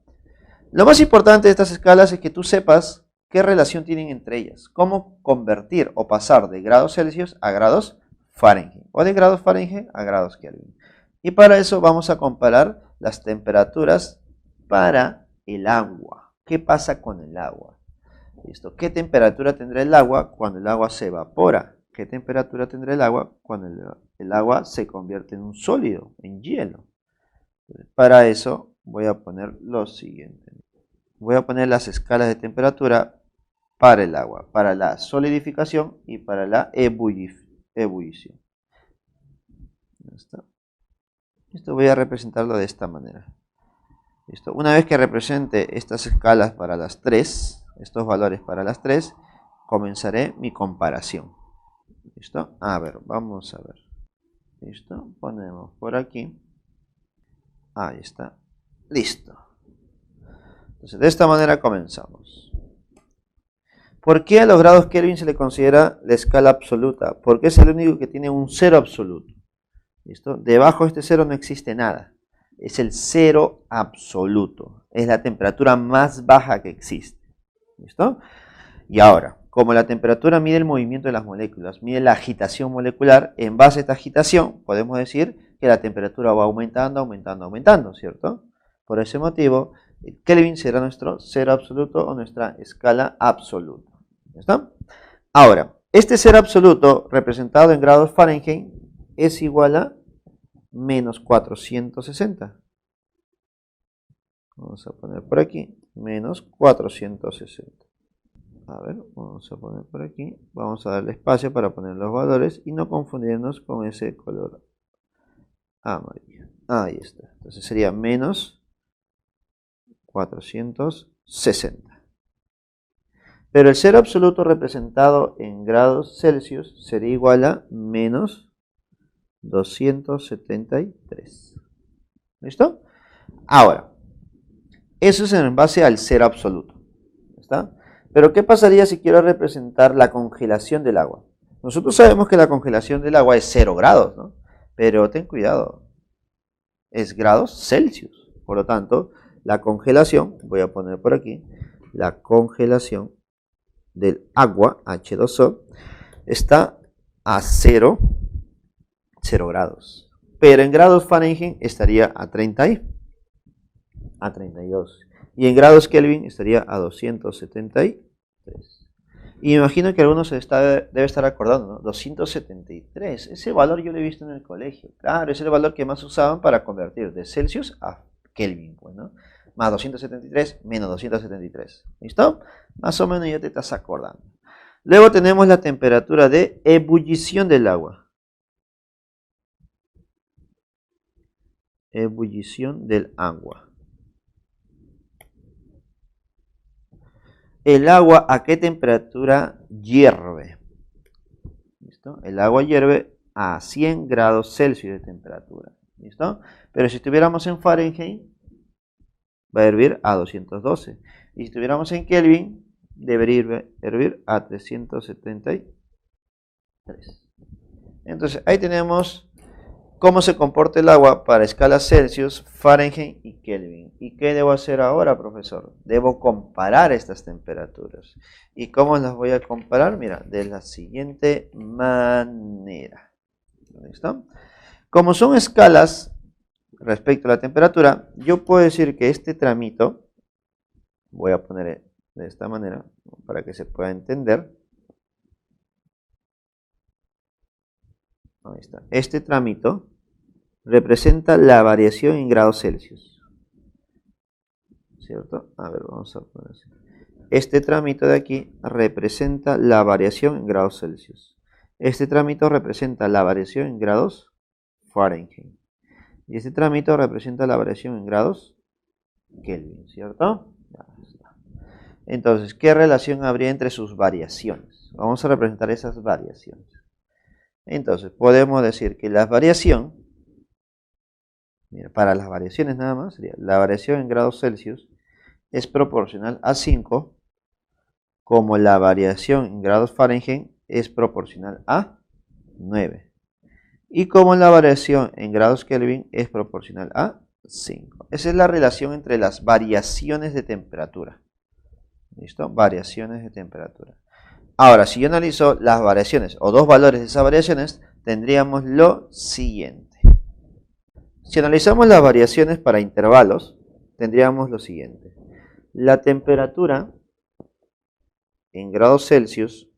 lo más importante de estas escalas es que tú sepas qué relación tienen entre ellas, cómo convertir o pasar de grados Celsius a grados Fahrenheit, o de grados Fahrenheit a grados Kelvin. Y para eso vamos a comparar las temperaturas para el agua. ¿Qué pasa con el agua? ¿Listo? ¿Qué temperatura tendrá el agua cuando el agua se evapora? ¿Qué temperatura tendrá el agua cuando el agua se convierte en un sólido, en hielo? Para eso voy a poner lo siguiente. Voy a poner las escalas de temperatura para el agua, para la solidificación y para la ebullición. ebullición. ¿Listo? Esto voy a representarlo de esta manera. ¿Listo? Una vez que represente estas escalas para las 3, estos valores para las 3, comenzaré mi comparación. ¿Listo? A ver, vamos a ver. ¿Listo? Ponemos por aquí. Ahí está. Listo. Entonces, de esta manera comenzamos. ¿Por qué a los grados Kelvin se le considera la escala absoluta? Porque es el único que tiene un cero absoluto. ¿Listo? Debajo de este cero no existe nada. Es el cero absoluto. Es la temperatura más baja que existe. ¿Listo? Y ahora, como la temperatura mide el movimiento de las moléculas, mide la agitación molecular, en base a esta agitación podemos decir que la temperatura va aumentando, aumentando, aumentando, ¿cierto? Por ese motivo, Kelvin será nuestro cero absoluto o nuestra escala absoluta. ¿Listo? Ahora, este cero absoluto representado en grados Fahrenheit es igual a menos 460. Vamos a poner por aquí, menos 460. A ver, vamos a poner por aquí, vamos a darle espacio para poner los valores y no confundirnos con ese color amarillo. Ahí está. Entonces sería menos 460. Pero el cero absoluto representado en grados Celsius sería igual a menos 273. ¿Listo? Ahora, eso es en base al cero absoluto. ¿Está? Pero ¿qué pasaría si quiero representar la congelación del agua? Nosotros sabemos que la congelación del agua es 0 grados, ¿no? Pero ten cuidado, es grados Celsius. Por lo tanto, la congelación, voy a poner por aquí, la congelación del agua, H2O, está a 0 grados. Pero en grados Fahrenheit estaría a 32. Y en grados Kelvin estaría a 273. Y me imagino que algunos debe estar acordando, ¿no? 273. Ese valor yo lo he visto en el colegio. Claro, es el valor que más usaban para convertir de Celsius a Kelvin, pues, ¿no? Más 273 menos 273. ¿Listo? Más o menos ya te estás acordando. Luego tenemos la temperatura de ebullición del agua. Ebullición del agua. ¿El agua a qué temperatura hierve? ¿Listo? El agua hierve a 100 grados Celsius de temperatura. ¿Listo? Pero si estuviéramos en Fahrenheit, va a hervir a 212. Y si estuviéramos en Kelvin, debería hervir a 373. Entonces, ahí tenemos cómo se comporta el agua para escalas Celsius, Fahrenheit y Kelvin. ¿Y qué debo hacer ahora, profesor? Debo comparar estas temperaturas. ¿Y cómo las voy a comparar? Mira, de la siguiente manera. ¿Listo? Como son escalas respecto a la temperatura, yo puedo decir que este tramito, voy a poner de esta manera para que se pueda entender. Ahí está. Este tramito representa la variación en grados Celsius. ¿Cierto? A ver, vamos a poner así. Este tramito de aquí representa la variación en grados Celsius. Este tramito representa la variación en grados Fahrenheit. Y este tramito representa la variación en grados Kelvin, ¿cierto? Entonces, ¿qué relación habría entre sus variaciones? Vamos a representar esas variaciones. Entonces, podemos decir que la variación, mira, para las variaciones nada más, sería la variación en grados Celsius es proporcional a 5, como la variación en grados Fahrenheit es proporcional a 9. Y como la variación en grados Kelvin es proporcional a 5. Esa es la relación entre las variaciones de temperatura. ¿Listo? Variaciones de temperatura. Ahora, si yo analizo las variaciones o dos valores de esas variaciones, tendríamos lo siguiente. Si analizamos las variaciones para intervalos, tendríamos lo siguiente. La temperatura en grados Celsius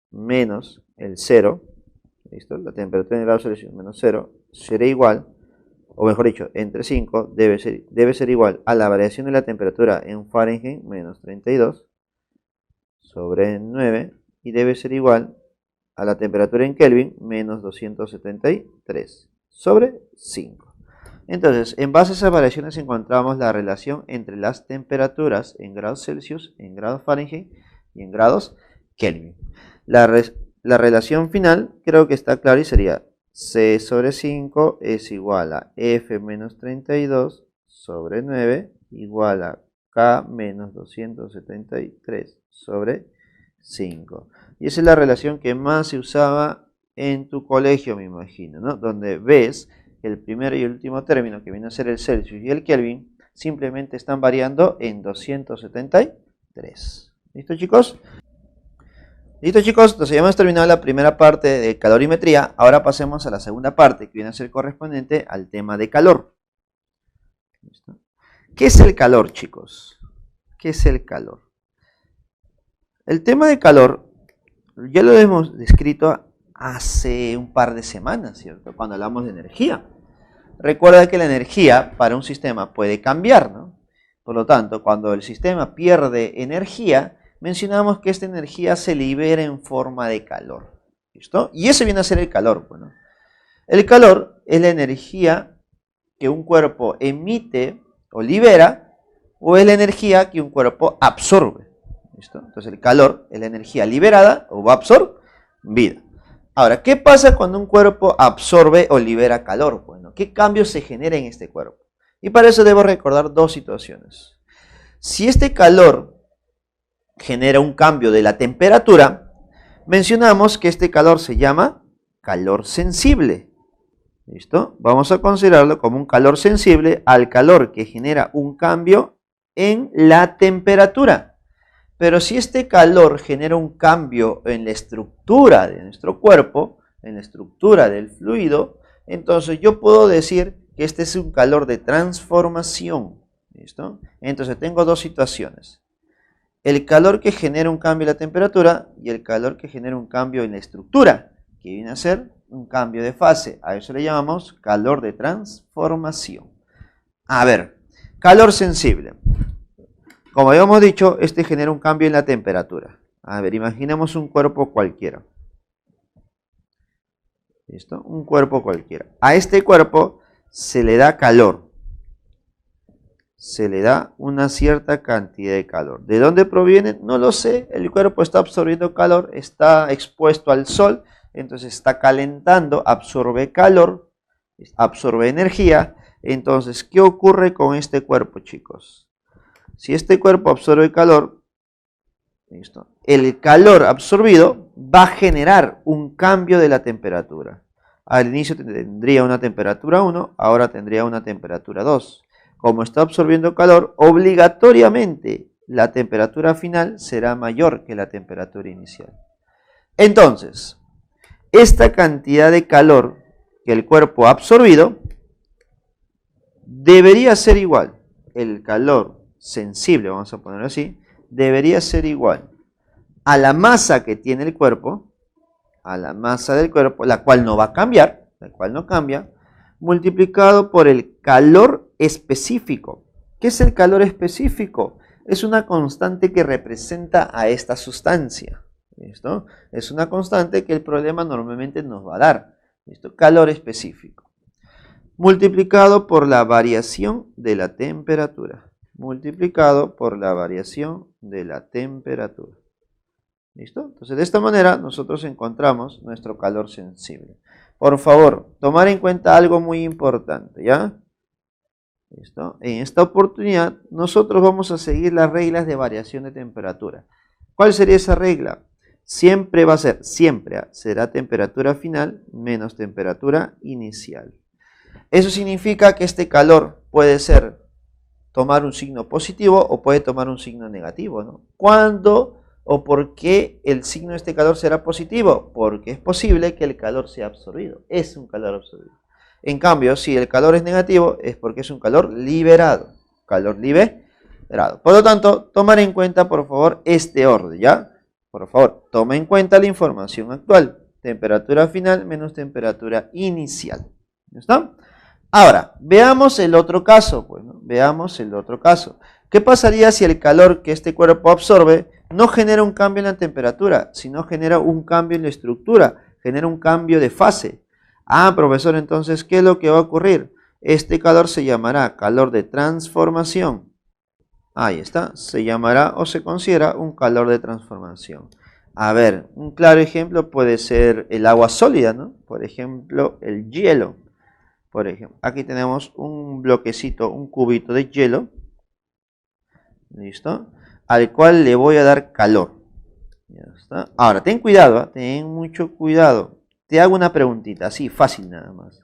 menos el 0, ¿listo? La temperatura en grados Celsius menos 0 será igual, o mejor dicho, entre 5 debe ser igual a la variación de la temperatura en Fahrenheit menos 32 sobre 9 y debe ser igual a la temperatura en Kelvin, menos 273 sobre 5. Entonces, en base a esas variaciones encontramos la relación entre las temperaturas en grados Celsius, en grados Fahrenheit y en grados Kelvin. La relación final creo que está clara y sería C sobre 5 es igual a F menos 32 sobre 9 igual a K menos 273 sobre 5. Y esa es la relación que más se usaba en tu colegio, me imagino, ¿no? Donde ves el primero y el último término, que viene a ser el Celsius y el Kelvin, simplemente están variando en 273. ¿Listo, chicos? Listo, chicos, entonces ya hemos terminado la primera parte de calorimetría. Ahora pasemos a la segunda parte, que viene a ser correspondiente al tema de calor. ¿Listo? ¿Qué es el calor, chicos? ¿Qué es el calor? El tema de calor ya lo hemos descrito hace un par de semanas, ¿cierto? Cuando hablamos de energía. Recuerda que la energía para un sistema puede cambiar, ¿no? Por lo tanto, cuando el sistema pierde energía, mencionamos que esta energía se libera en forma de calor. ¿Listo? Y ese viene a ser el calor. Bueno, el calor es la energía que un cuerpo emite o libera, o es la energía que un cuerpo absorbe. ¿Listo? Entonces el calor es la energía liberada o absorbida. Ahora, ¿qué pasa cuando un cuerpo absorbe o libera calor? Bueno, ¿qué cambios se genera en este cuerpo? Y para eso debo recordar dos situaciones. Si este calor genera un cambio de la temperatura, mencionamos que este calor se llama calor sensible. ¿Listo? Vamos a considerarlo como un calor sensible al calor que genera un cambio en la temperatura. Pero si este calor genera un cambio en la estructura de nuestro cuerpo, en la estructura del fluido, entonces yo puedo decir que este es un calor de transformación. ¿Listo? Entonces tengo dos situaciones. El calor que genera un cambio en la temperatura y el calor que genera un cambio en la estructura, que viene a ser un cambio de fase. A eso le llamamos calor de transformación. A ver, calor sensible. Como habíamos dicho, este genera un cambio en la temperatura. A ver, imaginemos un cuerpo cualquiera. ¿Listo? Un cuerpo cualquiera. A este cuerpo se le da calor. Se le da una cierta cantidad de calor. ¿De dónde proviene? No lo sé. El cuerpo está absorbiendo calor, está expuesto al sol, entonces está calentando, absorbe calor, absorbe energía. Entonces, ¿qué ocurre con este cuerpo, chicos? Si este cuerpo absorbe calor, ¿listo? El calor absorbido va a generar un cambio de la temperatura. Al inicio tendría una temperatura 1, ahora tendría una temperatura 2. Como está absorbiendo calor, obligatoriamente la temperatura final será mayor que la temperatura inicial. Entonces, esta cantidad de calor que el cuerpo ha absorbido debería ser igual. El calor sensible, vamos a ponerlo así, debería ser igual a la masa que tiene el cuerpo, a la masa del cuerpo, la cual no va a cambiar, la cual no cambia, multiplicado por el calor específico. ¿Qué es el calor específico? Es una constante que representa a esta sustancia. ¿Listo? Es una constante que el problema normalmente nos va a dar. ¿Listo? Calor específico. Multiplicado por la variación de la temperatura. Multiplicado por la variación de la temperatura. ¿Listo? Entonces, de esta manera nosotros encontramos nuestro calor sensible. Por favor, tomar en cuenta algo muy importante, ¿ya? ¿Listo? En esta oportunidad, nosotros vamos a seguir las reglas de variación de temperatura. ¿Cuál sería esa regla? Siempre va a ser, siempre será temperatura final menos temperatura inicial. Eso significa que este calor puede ser tomar un signo positivo o puede tomar un signo negativo, ¿no? ¿Cuándo o por qué el signo de este calor será positivo? Porque es posible que el calor sea absorbido. Es un calor absorbido. En cambio, si el calor es negativo, es porque es un calor liberado. Calor liberado. Por lo tanto, tomar en cuenta, por favor, este orden, ¿ya? Por favor, toma en cuenta la información actual. Temperatura final menos temperatura inicial. ¿Listo? Ahora, veamos el otro caso. Bueno, veamos el otro caso. ¿Qué pasaría si el calor que este cuerpo absorbe no genera un cambio en la temperatura, sino genera un cambio en la estructura, genera un cambio de fase. Ah, profesor, entonces, ¿qué es lo que va a ocurrir? Este calor se llamará calor de transformación. Ahí está, se llamará o se considera un calor de transformación. A ver, un claro ejemplo puede ser el agua sólida, ¿no? Por ejemplo, el hielo. Por ejemplo, aquí tenemos un bloquecito, un cubito de hielo. ¿Listo? Al cual le voy a dar calor. Ya está. Ahora, ten cuidado, ten mucho cuidado. Te hago una preguntita, así, fácil nada más.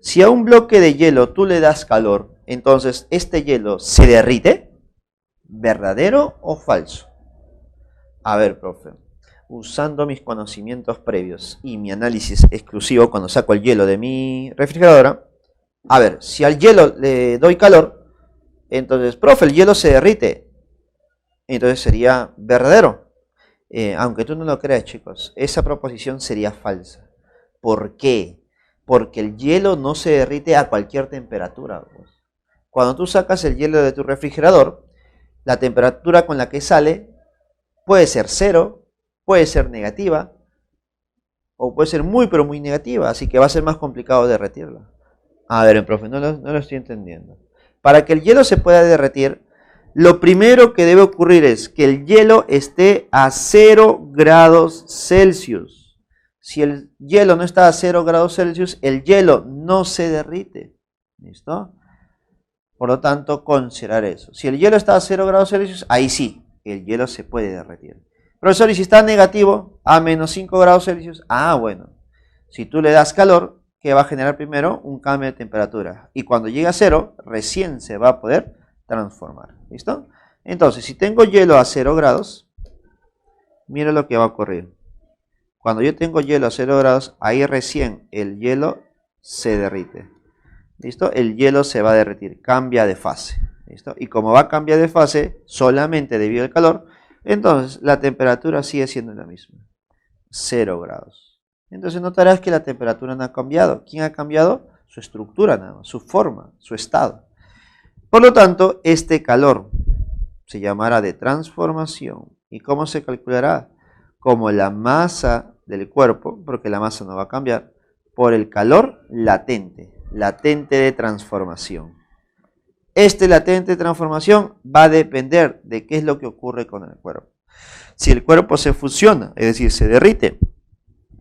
Si a un bloque de hielo tú le das calor, entonces, ¿este hielo se derrite? ¿Verdadero o falso? A ver, profe, usando mis conocimientos previos y mi análisis exclusivo cuando saco el hielo de mi refrigeradora, a ver, si al hielo le doy calor, entonces, profe, el hielo se derrite. Entonces sería verdadero. Aunque tú no lo creas, chicos, esa proposición sería falsa. ¿Por qué? Porque el hielo no se derrite a cualquier temperatura, pues. Cuando tú sacas el hielo de tu refrigerador, la temperatura con la que sale puede ser cero, puede ser negativa, o puede ser muy pero muy negativa, así que va a ser más complicado derretirla. A ver, profe, no lo estoy entendiendo. Para que el hielo se pueda derretir, lo primero que debe ocurrir es que el hielo esté a 0 grados Celsius. Si el hielo no está a 0 grados Celsius, el hielo no se derrite. ¿Listo? Por lo tanto, considerar eso. Si el hielo está a 0 grados Celsius, ahí sí, el hielo se puede derretir. Profesor, ¿y si está negativo, a menos 5 grados Celsius? Ah, bueno. Si tú le das calor, ¿qué va a generar primero? Un cambio de temperatura. Y cuando llegue a 0, recién se va a poder transformar. ¿Listo? Entonces, si tengo hielo a 0 grados, mira lo que va a ocurrir. Cuando yo tengo hielo a 0 grados, ahí recién el hielo se derrite. ¿Listo? El hielo se va a derretir, cambia de fase. ¿Listo? Y como va a cambiar de fase solamente debido al calor, entonces la temperatura sigue siendo la misma. 0 grados. Entonces notarás que la temperatura no ha cambiado. ¿Quién ha cambiado? Su estructura nada más, su forma, su estado. Por lo tanto, este calor se llamará de transformación. ¿Y cómo se calculará? Como la masa del cuerpo, porque la masa no va a cambiar, por el calor latente de transformación. Este latente de transformación va a depender de qué es lo que ocurre con el cuerpo. Si el cuerpo se fusiona, es decir, se derrite,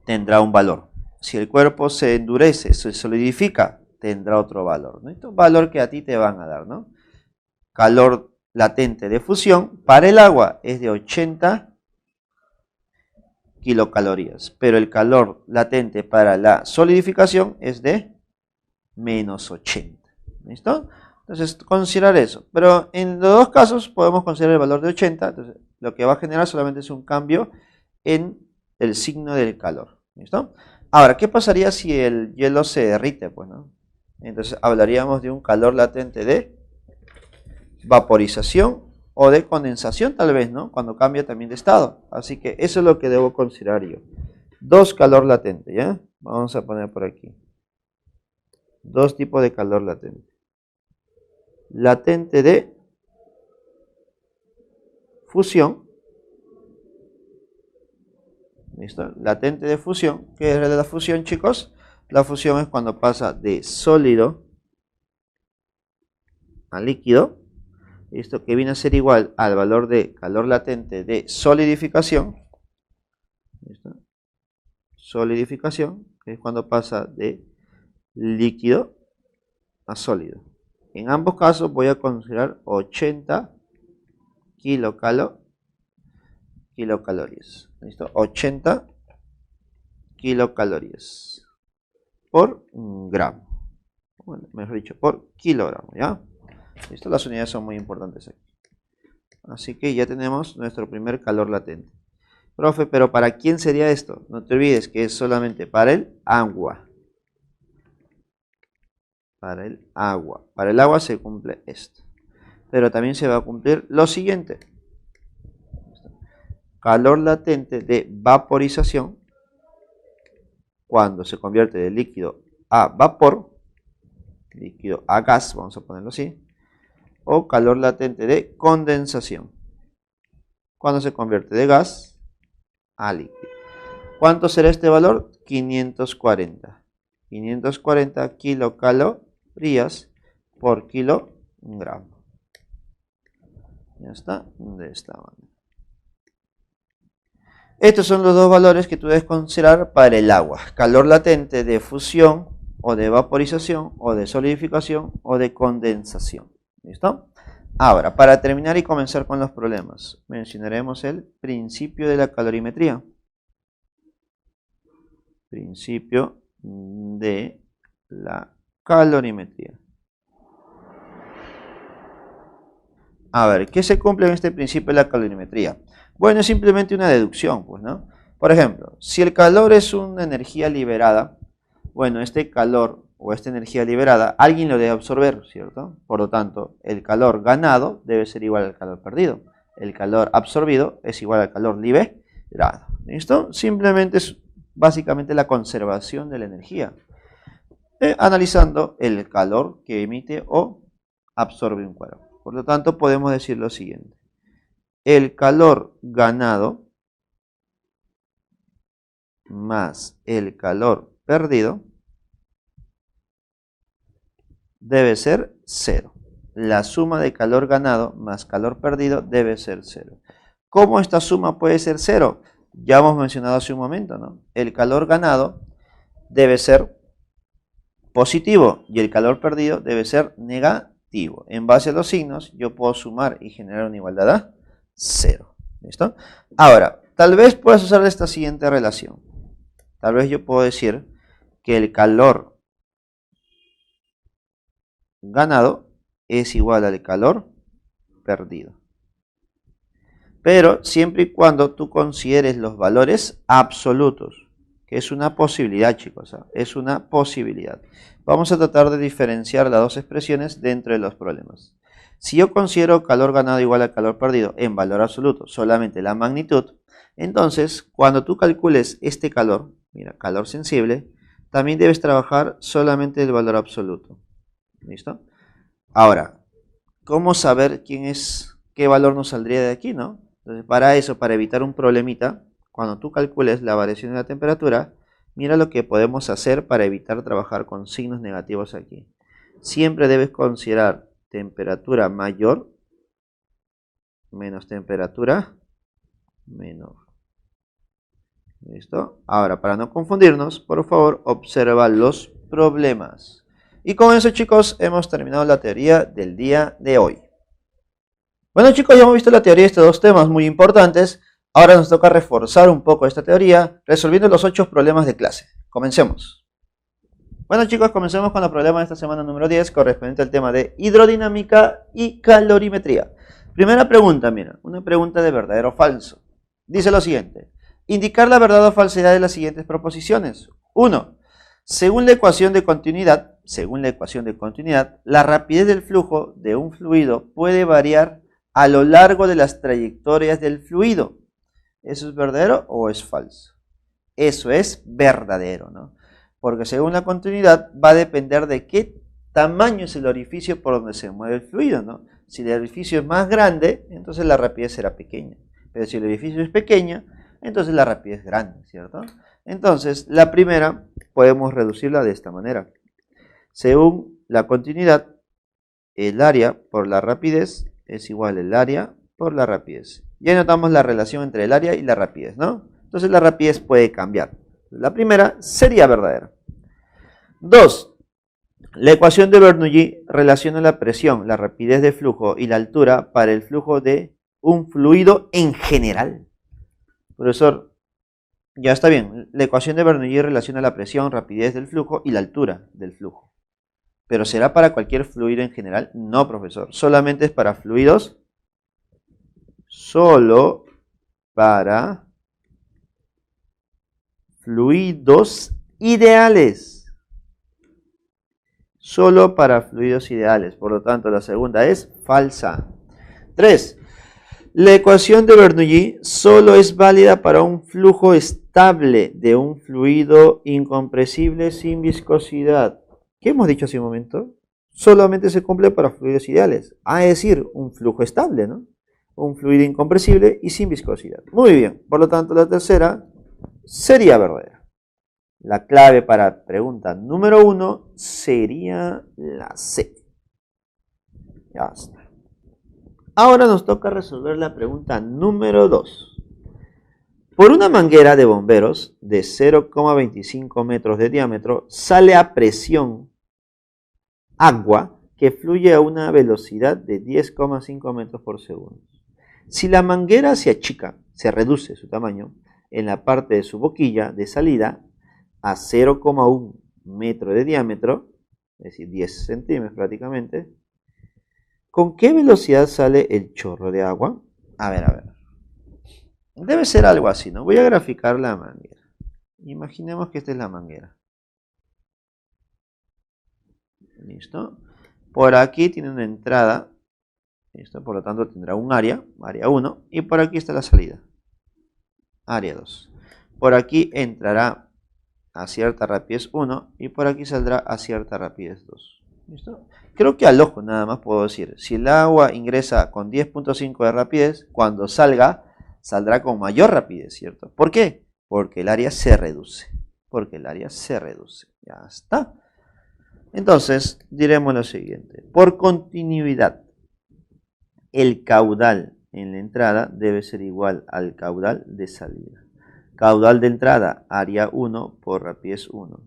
tendrá un valor. Si el cuerpo se endurece, se solidifica, tendrá otro valor, ¿no? Este es un valor que a ti te van a dar, ¿no? Calor latente de fusión para el agua es de 80 kilocalorías, pero el calor latente para la solidificación es de menos 80. ¿Listo? Entonces, considerar eso. Pero en los dos casos podemos considerar el valor de 80. Entonces, lo que va a generar solamente es un cambio en el signo del calor. ¿Listo? Ahora, ¿qué pasaría si el hielo se derrite? Pues, ¿no? Entonces, hablaríamos de un calor latente de vaporización o de condensación, tal vez, ¿no? Cuando cambia también de estado. Así que eso es lo que debo considerar yo. Dos calor latente, ¿ya? Vamos a poner por aquí. Dos tipos de calor latente. Latente de fusión. ¿Listo? Latente de fusión. ¿Qué es la fusión, chicos? La fusión es cuando pasa de sólido a líquido. ¿Listo? Que viene a ser igual al valor de calor latente de solidificación. ¿Listo? Solidificación, que es cuando pasa de líquido a sólido. En ambos casos voy a considerar 80 kilocalorías. ¿Listo? 80 kilocalorías por gramo. Bueno, mejor dicho, por kilogramo, ¿ya? ¿Listo? Las unidades son muy importantes aquí. Así que ya tenemos nuestro primer calor latente. Profe, pero ¿para quién sería esto? No te olvides que es solamente para el agua. Para el agua. Para el agua se cumple esto. Pero también se va a cumplir lo siguiente. Calor latente de vaporización. Cuando se convierte de líquido a vapor. Líquido a gas, vamos a ponerlo así. O calor latente de condensación. cuando se convierte de gas a líquido. ¿Cuánto será este valor? 540. 540 kilocalorías por kilogramo. Ya está, de esta manera. Estos son los dos valores que tú debes considerar para el agua. Calor latente de fusión o de vaporización o de solidificación o de condensación. ¿Listo? Ahora, para terminar y comenzar con los problemas, mencionaremos el principio de la calorimetría. Principio de la calorimetría. A ver, ¿qué se cumple en este principio de la calorimetría? Bueno, es simplemente una deducción, pues, ¿no? Por ejemplo, si el calor es una energía liberada, bueno, este calor o esta energía liberada, alguien lo debe absorber, ¿cierto? Por lo tanto, el calor ganado debe ser igual al calor perdido. El calor absorbido es igual al calor liberado. ¿Listo? Simplemente es básicamente la conservación de la energía. Analizando el calor que emite o absorbe un cuerpo. Por lo tanto, podemos decir lo siguiente. El calor ganado más el calor perdido debe ser 0. La suma de calor ganado más calor perdido debe ser 0. ¿Cómo esta suma puede ser 0? Ya hemos mencionado hace un momento, ¿no? El calor ganado debe ser positivo y el calor perdido debe ser negativo. En base a los signos, yo puedo sumar y generar una igualdad a 0. ¿Listo? Ahora, tal vez puedas usar esta siguiente relación. Tal vez yo puedo decir que el calor ganado es igual al calor perdido. Pero siempre y cuando tú consideres los valores absolutos, que es una posibilidad, chicos, es una posibilidad. Vamos a tratar de diferenciar las dos expresiones dentro de los problemas. Si yo considero calor ganado igual a calor perdido en valor absoluto, solamente la magnitud, entonces cuando tú calcules este calor, mira, calor sensible, también debes trabajar solamente el valor absoluto. ¿Listo? Ahora, ¿cómo saber qué valor nos saldría de aquí, no? Entonces, para eso, para evitar un problemita, cuando tú calcules la variación de la temperatura, mira lo que podemos hacer para evitar trabajar con signos negativos aquí. Siempre debes considerar temperatura mayor menos temperatura menor. ¿Listo? Ahora, para no confundirnos, por favor, observa los problemas. Y con eso, chicos, hemos terminado la teoría del día de hoy. Bueno, chicos, ya hemos visto la teoría de estos dos temas muy importantes. Ahora nos toca reforzar un poco esta teoría, resolviendo los 8 problemas de clase. Comencemos. Bueno, chicos, comencemos con el problema de esta semana número 10, correspondiente al tema de hidrodinámica y calorimetría. Primera pregunta, mira, una pregunta de verdadero o falso. Dice lo siguiente: indicar la verdad o falsedad de las siguientes proposiciones. 1. Según la ecuación de continuidad, la rapidez del flujo de un fluido puede variar a lo largo de las trayectorias del fluido. ¿Eso es verdadero o es falso? Eso es verdadero, ¿no? Porque según la continuidad va a depender de qué tamaño es el orificio por donde se mueve el fluido, ¿no? Si el orificio es más grande, entonces la rapidez será pequeña. Pero si el orificio es pequeño, entonces la rapidez es grande, ¿cierto? Entonces, la primera podemos reducirla de esta manera. Según la continuidad, el área por la rapidez es igual al área por la rapidez. Ya notamos la relación entre el área y la rapidez, ¿no? Entonces la rapidez puede cambiar. La primera sería verdadera. 2. La ecuación de Bernoulli relaciona la presión, la rapidez de flujo y la altura para el flujo de un fluido en general. Profesor, ya está bien. La ecuación de Bernoulli relaciona la presión, rapidez del flujo y la altura del flujo. ¿Pero será para cualquier fluido en general? No, profesor. Solamente es para fluidos. Solo para fluidos ideales. Solo para fluidos ideales. Por lo tanto, la segunda es falsa. 3. La ecuación de Bernoulli solo es válida para un flujo estable de un fluido incompresible sin viscosidad. ¿Qué hemos dicho hace un momento? Solamente se cumple para fluidos ideales. Es decir, un flujo estable, ¿no? un fluido incompresible y sin viscosidad. Muy bien, por lo tanto la tercera sería verdadera. La clave para pregunta número 1 sería la C. Ya está. Ahora nos toca resolver la pregunta número 2. Por una manguera de bomberos de 0,25 metros de diámetro sale a presión agua que fluye a una velocidad de 10,5 metros por segundo. Si la manguera se achica, se reduce su tamaño en la parte de su boquilla de salida a 0,1 metro de diámetro, es decir, 10 centímetros prácticamente, ¿con qué velocidad sale el chorro de agua? A ver. Debe ser algo así, ¿no? Voy a graficar la manguera. Imaginemos que esta es la manguera. ¿Listo? Por aquí tiene una entrada. ¿Listo? Por lo tanto tendrá un área 1. Y por aquí está la salida. Área 2. Por aquí entrará a cierta rapidez 1 y por aquí saldrá a cierta rapidez 2. ¿Listo? Creo que al ojo nada más puedo decir. Si el agua ingresa con 10.5 de rapidez, cuando salga, saldrá con mayor rapidez, ¿cierto? ¿Por qué? Porque el área se reduce. Ya está. Entonces, diremos lo siguiente. Por continuidad, el caudal en la entrada debe ser igual al caudal de salida. Caudal de entrada, área 1 por rapidez 1.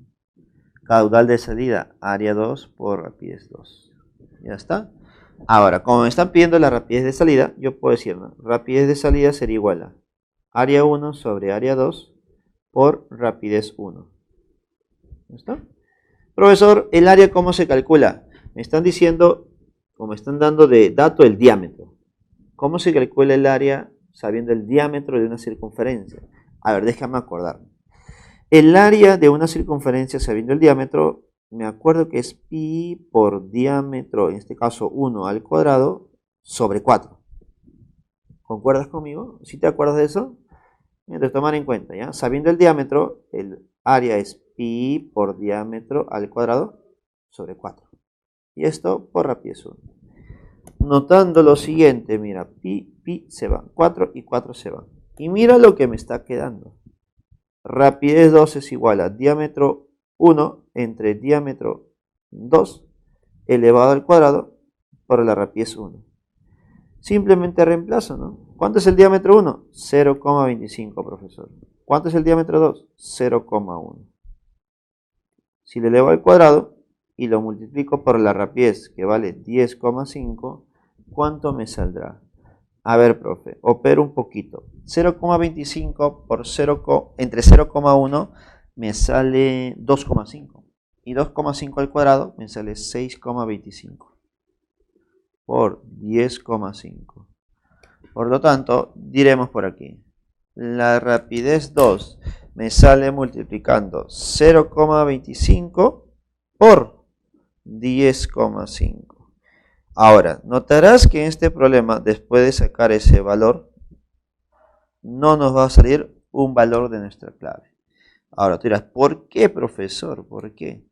Caudal de salida, área 2 por rapidez 2. ¿Ya está? Ahora, como me están pidiendo la rapidez de salida, yo puedo decir, ¿no? Rapidez de salida sería igual a área 1 sobre área 2 por rapidez 1. ¿Ya está? Profesor, ¿el área cómo se calcula? Me están diciendo, o me están dando de dato el diámetro. ¿Cómo se calcula el área sabiendo el diámetro de una circunferencia? A ver, déjame acordarme. El área de una circunferencia sabiendo el diámetro, me acuerdo que es pi por diámetro, en este caso 1 al cuadrado, sobre 4. ¿Concuerdas conmigo? ¿Sí te acuerdas de eso? Entonces, tomar en cuenta, ¿ya? Sabiendo el diámetro, el área es pi por diámetro al cuadrado sobre 4. Y esto por rapidez 1. Notando lo siguiente, mira, pi se va, 4 y 4 se van. Y mira lo que me está quedando. Rapidez 2 es igual a diámetro 1 entre diámetro 2 elevado al cuadrado por la rapidez 1. Simplemente reemplazo, ¿no? ¿Cuánto es el diámetro 1? 0,25, profesor. ¿Cuánto es el diámetro 2? 0,1. Si lo elevo al cuadrado y lo multiplico por la rapidez, que vale 10,5, ¿cuánto me saldrá? A ver, profe, opero un poquito. 0,25 por 0, entre 0,1 me sale 2,5. Y 2,5 al cuadrado me sale 6,25 por 10,5. Por lo tanto, diremos por aquí. La rapidez 2 me sale multiplicando 0,25 por 10,5. Ahora, notarás que en este problema, después de sacar ese valor, no nos va a salir un valor de nuestra clave. Ahora, tú dirás, ¿por qué, profesor? ¿Por qué?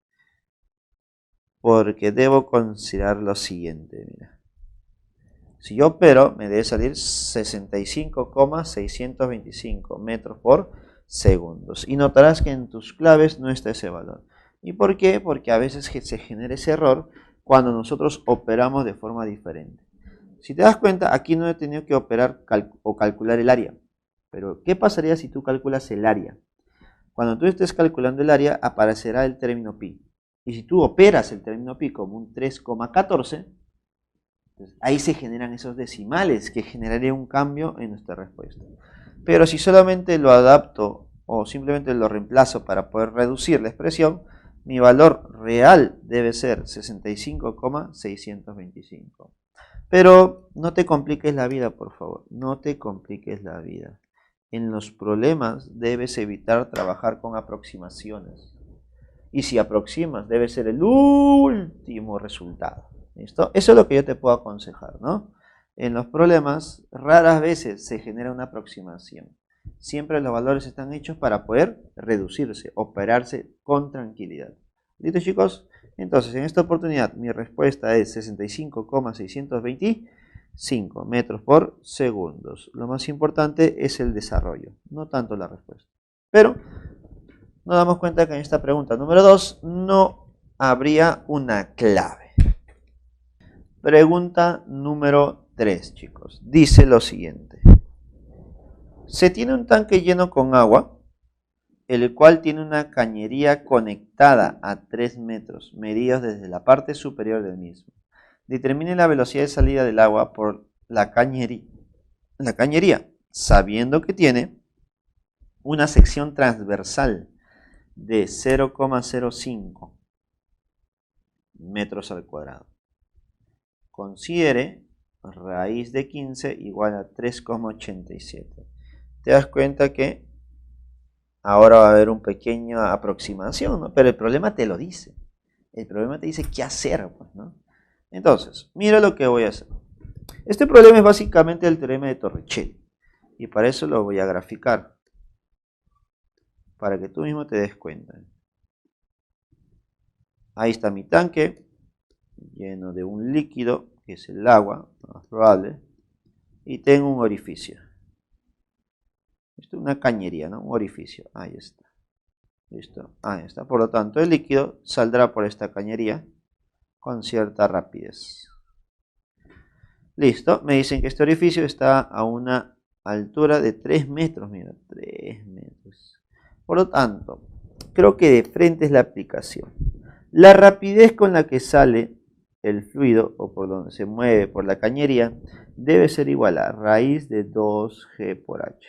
Porque debo considerar lo siguiente, mira. Si yo opero, me debe salir 65,625 metros por segundos. Y notarás que en tus claves no está ese valor. ¿Y por qué? Porque a veces se genera ese error cuando nosotros operamos de forma diferente. Si te das cuenta, aquí no he tenido que operar o calcular el área. Pero, ¿qué pasaría si tú calculas el área? Cuando tú estés calculando el área, aparecerá el término pi. Y si tú operas el término pi como un 3,14, ahí se generan esos decimales que generaría un cambio en nuestra respuesta. Pero si solamente lo adapto o simplemente lo reemplazo para poder reducir la expresión, mi valor real debe ser 65,625. Pero no te compliques la vida, por favor. No te compliques la vida. En los problemas debes evitar trabajar con aproximaciones. Y si aproximas, debe ser el último resultado. ¿Listo? Eso es lo que yo te puedo aconsejar, ¿no? En los problemas, raras veces se genera una aproximación. Siempre los valores están hechos para poder reducirse, operarse con tranquilidad. ¿Listo, chicos? Entonces, en esta oportunidad, mi respuesta es 65,625 5 metros por segundo. Lo más importante es el desarrollo, no tanto la respuesta. Pero nos damos cuenta que en esta pregunta número 2 no habría una clave. Pregunta número 3, chicos. Dice lo siguiente. Se tiene un tanque lleno con agua, el cual tiene una cañería conectada a 3 metros, medidos desde la parte superior del mismo. Determine la velocidad de salida del agua por la cañería, sabiendo que tiene una sección transversal de 0,05 metros al cuadrado. Considere raíz de 15 igual a 3,87. Te das cuenta que ahora va a haber una pequeña aproximación, ¿no? Pero el problema te lo dice. El problema te dice qué hacer, pues, ¿no? Entonces, mira lo que voy a hacer. Este problema es básicamente el teorema de Torricelli. Y para eso lo voy a graficar. Para que tú mismo te des cuenta. Ahí está mi tanque, lleno de un líquido, que es el agua, más probable. Y tengo un orificio. Esto es una cañería, ¿no? Un orificio. Ahí está. Listo. Ahí está. Por lo tanto, el líquido saldrá por esta cañería con cierta rapidez. Listo. Me dicen que este orificio está a una altura de 3 metros. Mira, 3 metros. Por lo tanto, creo que de frente es la aplicación. La rapidez con la que sale el fluido, o por donde se mueve por la cañería, debe ser igual a raíz de 2G por H.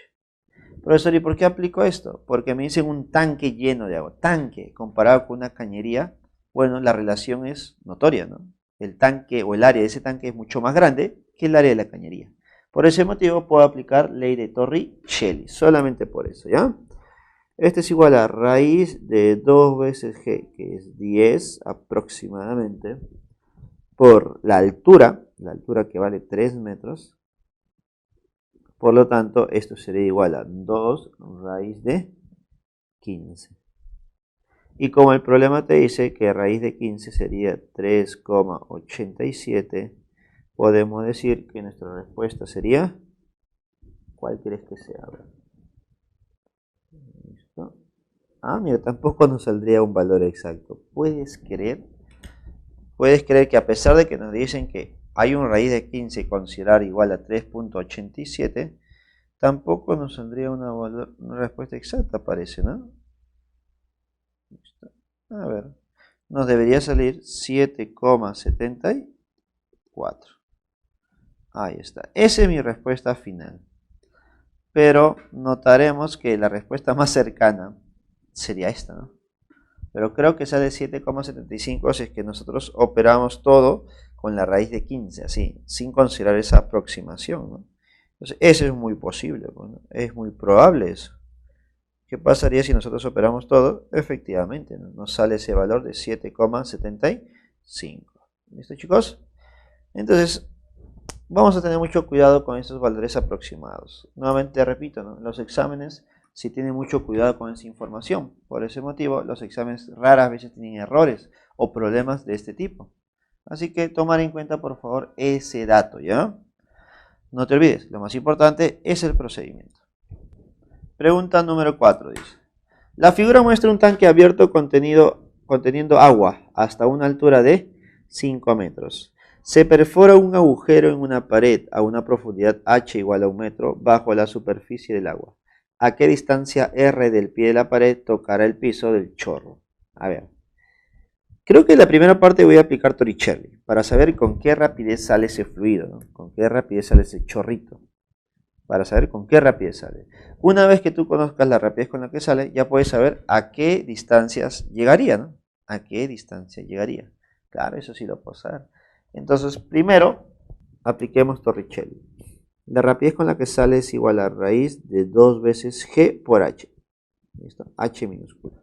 Profesor, ¿y por qué aplico esto? Porque me dicen un tanque lleno de agua. Tanque, comparado con una cañería, bueno, la relación es notoria, ¿no? El tanque o el área de ese tanque es mucho más grande que el área de la cañería. Por ese motivo puedo aplicar ley de Torricelli, solamente por eso, ¿ya? Este es igual a raíz de 2 veces G, que es 10 aproximadamente, por la altura que vale 3 metros. Por lo tanto, esto sería igual a 2 raíz de 15. Y como el problema te dice que raíz de 15 sería 3,87, podemos decir que nuestra respuesta sería, ¿cuál crees que sea? ¿Listo? Ah, mira, tampoco nos saldría un valor exacto. ¿Puedes creer? ¿Puedes creer que a pesar de que nos dicen que hay una raíz de 15 considerar igual a 3,87, tampoco nos saldría una respuesta exacta, parece, ¿no? A ver, nos debería salir 7,74. Ahí está. Esa es mi respuesta final. Pero notaremos que la respuesta más cercana sería esta, ¿no? Pero creo que sale 7,75 si es que nosotros operamos todo con la raíz de 15, así, sin considerar esa aproximación, ¿no? Entonces, eso es muy posible, ¿no? Es muy probable eso. ¿Qué pasaría si nosotros operamos todo? Efectivamente, ¿no? Nos sale ese valor de 7,75. ¿Listo, chicos? Entonces, vamos a tener mucho cuidado con estos valores aproximados. Nuevamente repito, ¿no? Los exámenes sí tienen mucho cuidado con esa información. Por ese motivo, los exámenes raras veces tienen errores o problemas de este tipo. Así que tomar en cuenta, por favor, ese dato, ¿ya? No te olvides, lo más importante es el procedimiento. Pregunta número 4 dice. La figura muestra un tanque abierto conteniendo agua hasta una altura de 5 metros. Se perfora un agujero en una pared a una profundidad h igual a 1 metro bajo la superficie del agua. ¿A qué distancia r del pie de la pared tocará el piso del chorro? A ver. Creo que en la primera parte voy a aplicar Torricelli para saber con qué rapidez sale ese fluido, ¿no? Con qué rapidez sale ese chorrito. Para saber con qué rapidez sale. Una vez que tú conozcas la rapidez con la que sale, ya puedes saber a qué distancias llegaría, ¿no? ¿A qué distancia llegaría? Claro, eso sí lo puedo saber. Entonces, primero, apliquemos Torricelli. La rapidez con la que sale es igual a raíz de 2 veces G por H. ¿Listo? H minúscula.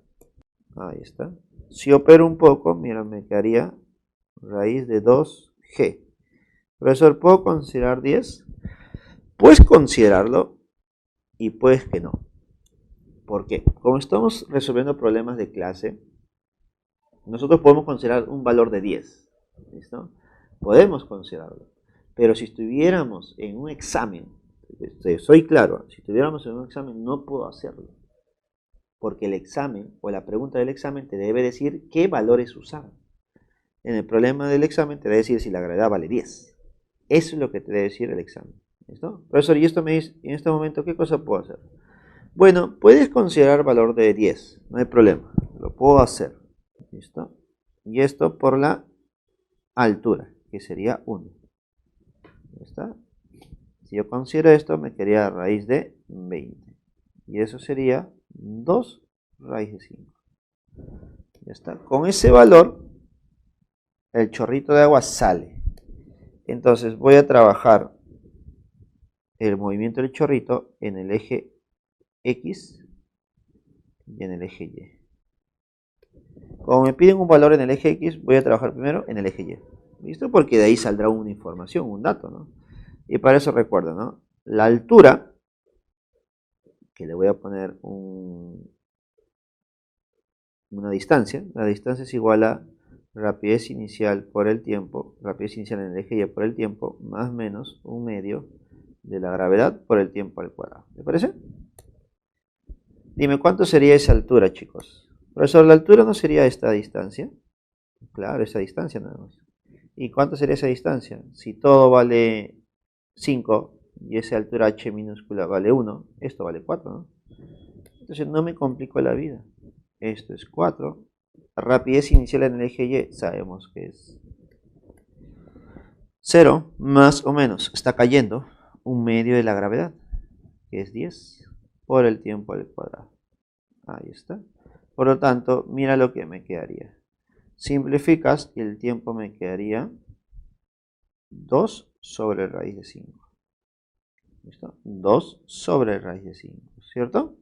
Ahí está. Si opero un poco, mira, me quedaría raíz de 2G. Profesor, ¿puedo considerar 10? Puedes considerarlo y puedes que no. ¿Por qué? Como estamos resolviendo problemas de clase, nosotros podemos considerar un valor de 10. ¿Listo? Podemos considerarlo. Pero si estuviéramos en un examen, soy claro, si estuviéramos en un examen no puedo hacerlo. Porque el examen o la pregunta del examen te debe decir qué valores usar. En el problema del examen te debe decir si la gravedad vale 10. Eso es lo que te debe decir el examen. ¿Listo? Profesor, y esto me dice, en este momento, ¿qué cosa puedo hacer? Bueno, puedes considerar valor de 10, no hay problema, lo puedo hacer. ¿Listo? Y esto por la altura, que sería 1. ¿Está? Si yo considero esto, me quedaría raíz de 20. Y eso sería 2 raíz de 5. Ya está. Con ese valor, el chorrito de agua sale. Entonces voy a trabajar el movimiento del chorrito en el eje X y en el eje Y. Como me piden un valor en el eje X, voy a trabajar primero en el eje Y. ¿Listo? Porque de ahí saldrá una información, un dato, ¿no? Y para eso recuerda, ¿no? La altura, que le voy a poner una distancia. La distancia es igual a rapidez inicial por el tiempo, rapidez inicial en el eje Y por el tiempo, más o menos un medio de la gravedad por el tiempo al cuadrado. ¿Me parece? Dime, ¿cuánto sería esa altura, chicos? Profesor, ¿la altura no sería esta distancia? Claro, esa distancia nada más. ¿Y cuánto sería esa distancia? Si todo vale 5 y esa altura h minúscula vale 1, esto vale 4, ¿no? Entonces no me complico la vida. Esto es 4. Rapidez inicial en el eje Y sabemos que es 0, más o menos. Está cayendo un medio de la gravedad, que es 10, por el tiempo al cuadrado. Ahí está. Por lo tanto, mira lo que me quedaría. Simplificas y el tiempo me quedaría 2 sobre raíz de 5. ¿Listo? 2 sobre raíz de 5, ¿cierto?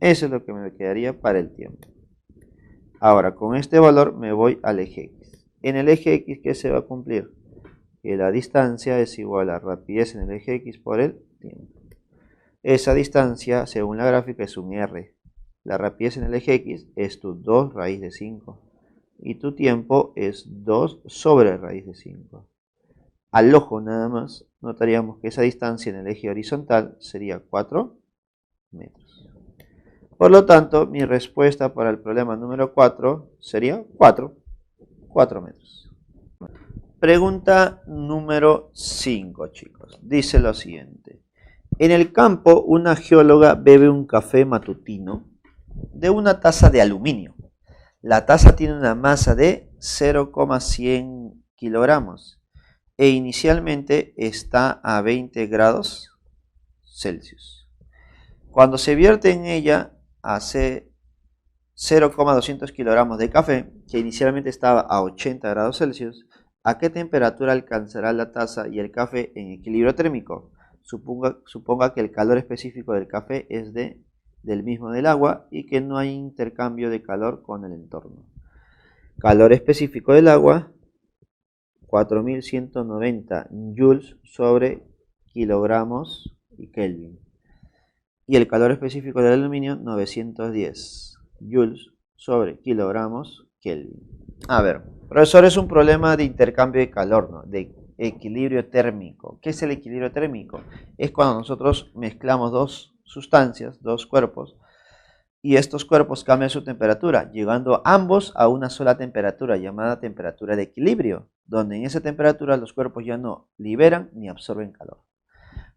Eso es lo que me quedaría para el tiempo. Ahora, con este valor me voy al eje X. En el eje X, ¿qué se va a cumplir? Que la distancia es igual a rapidez en el eje X por el tiempo. Esa distancia, según la gráfica, es un R. La rapidez en el eje X es tu 2 raíz de 5. Y tu tiempo es 2 sobre raíz de 5. Al ojo nada más, notaríamos que esa distancia en el eje horizontal sería 4 metros. Por lo tanto, mi respuesta para el problema número 4 sería 4 metros. Pregunta número 5, chicos. Dice lo siguiente. En el campo, una geóloga bebe un café matutino de una taza de aluminio. La taza tiene una masa de 0,100 kilogramos e inicialmente está a 20 grados Celsius. Cuando se vierte en ella hace 0,200 kilogramos de café, que inicialmente estaba a 80 grados Celsius, ¿a qué temperatura alcanzará la taza y el café en equilibrio térmico? Suponga que el calor específico del café es del mismo del agua y que no hay intercambio de calor con el entorno. Calor específico del agua, 4190 joules sobre kilogramos y Kelvin. Y el calor específico del aluminio, 910 joules sobre kilogramos Kelvin. A ver, profesor, es un problema de intercambio de calor, ¿no? De equilibrio térmico. ¿Qué es el equilibrio térmico? Es cuando nosotros mezclamos dos sustancias, dos cuerpos, y estos cuerpos cambian su temperatura, llegando ambos a una sola temperatura, llamada temperatura de equilibrio, donde en esa temperatura los cuerpos ya no liberan ni absorben calor.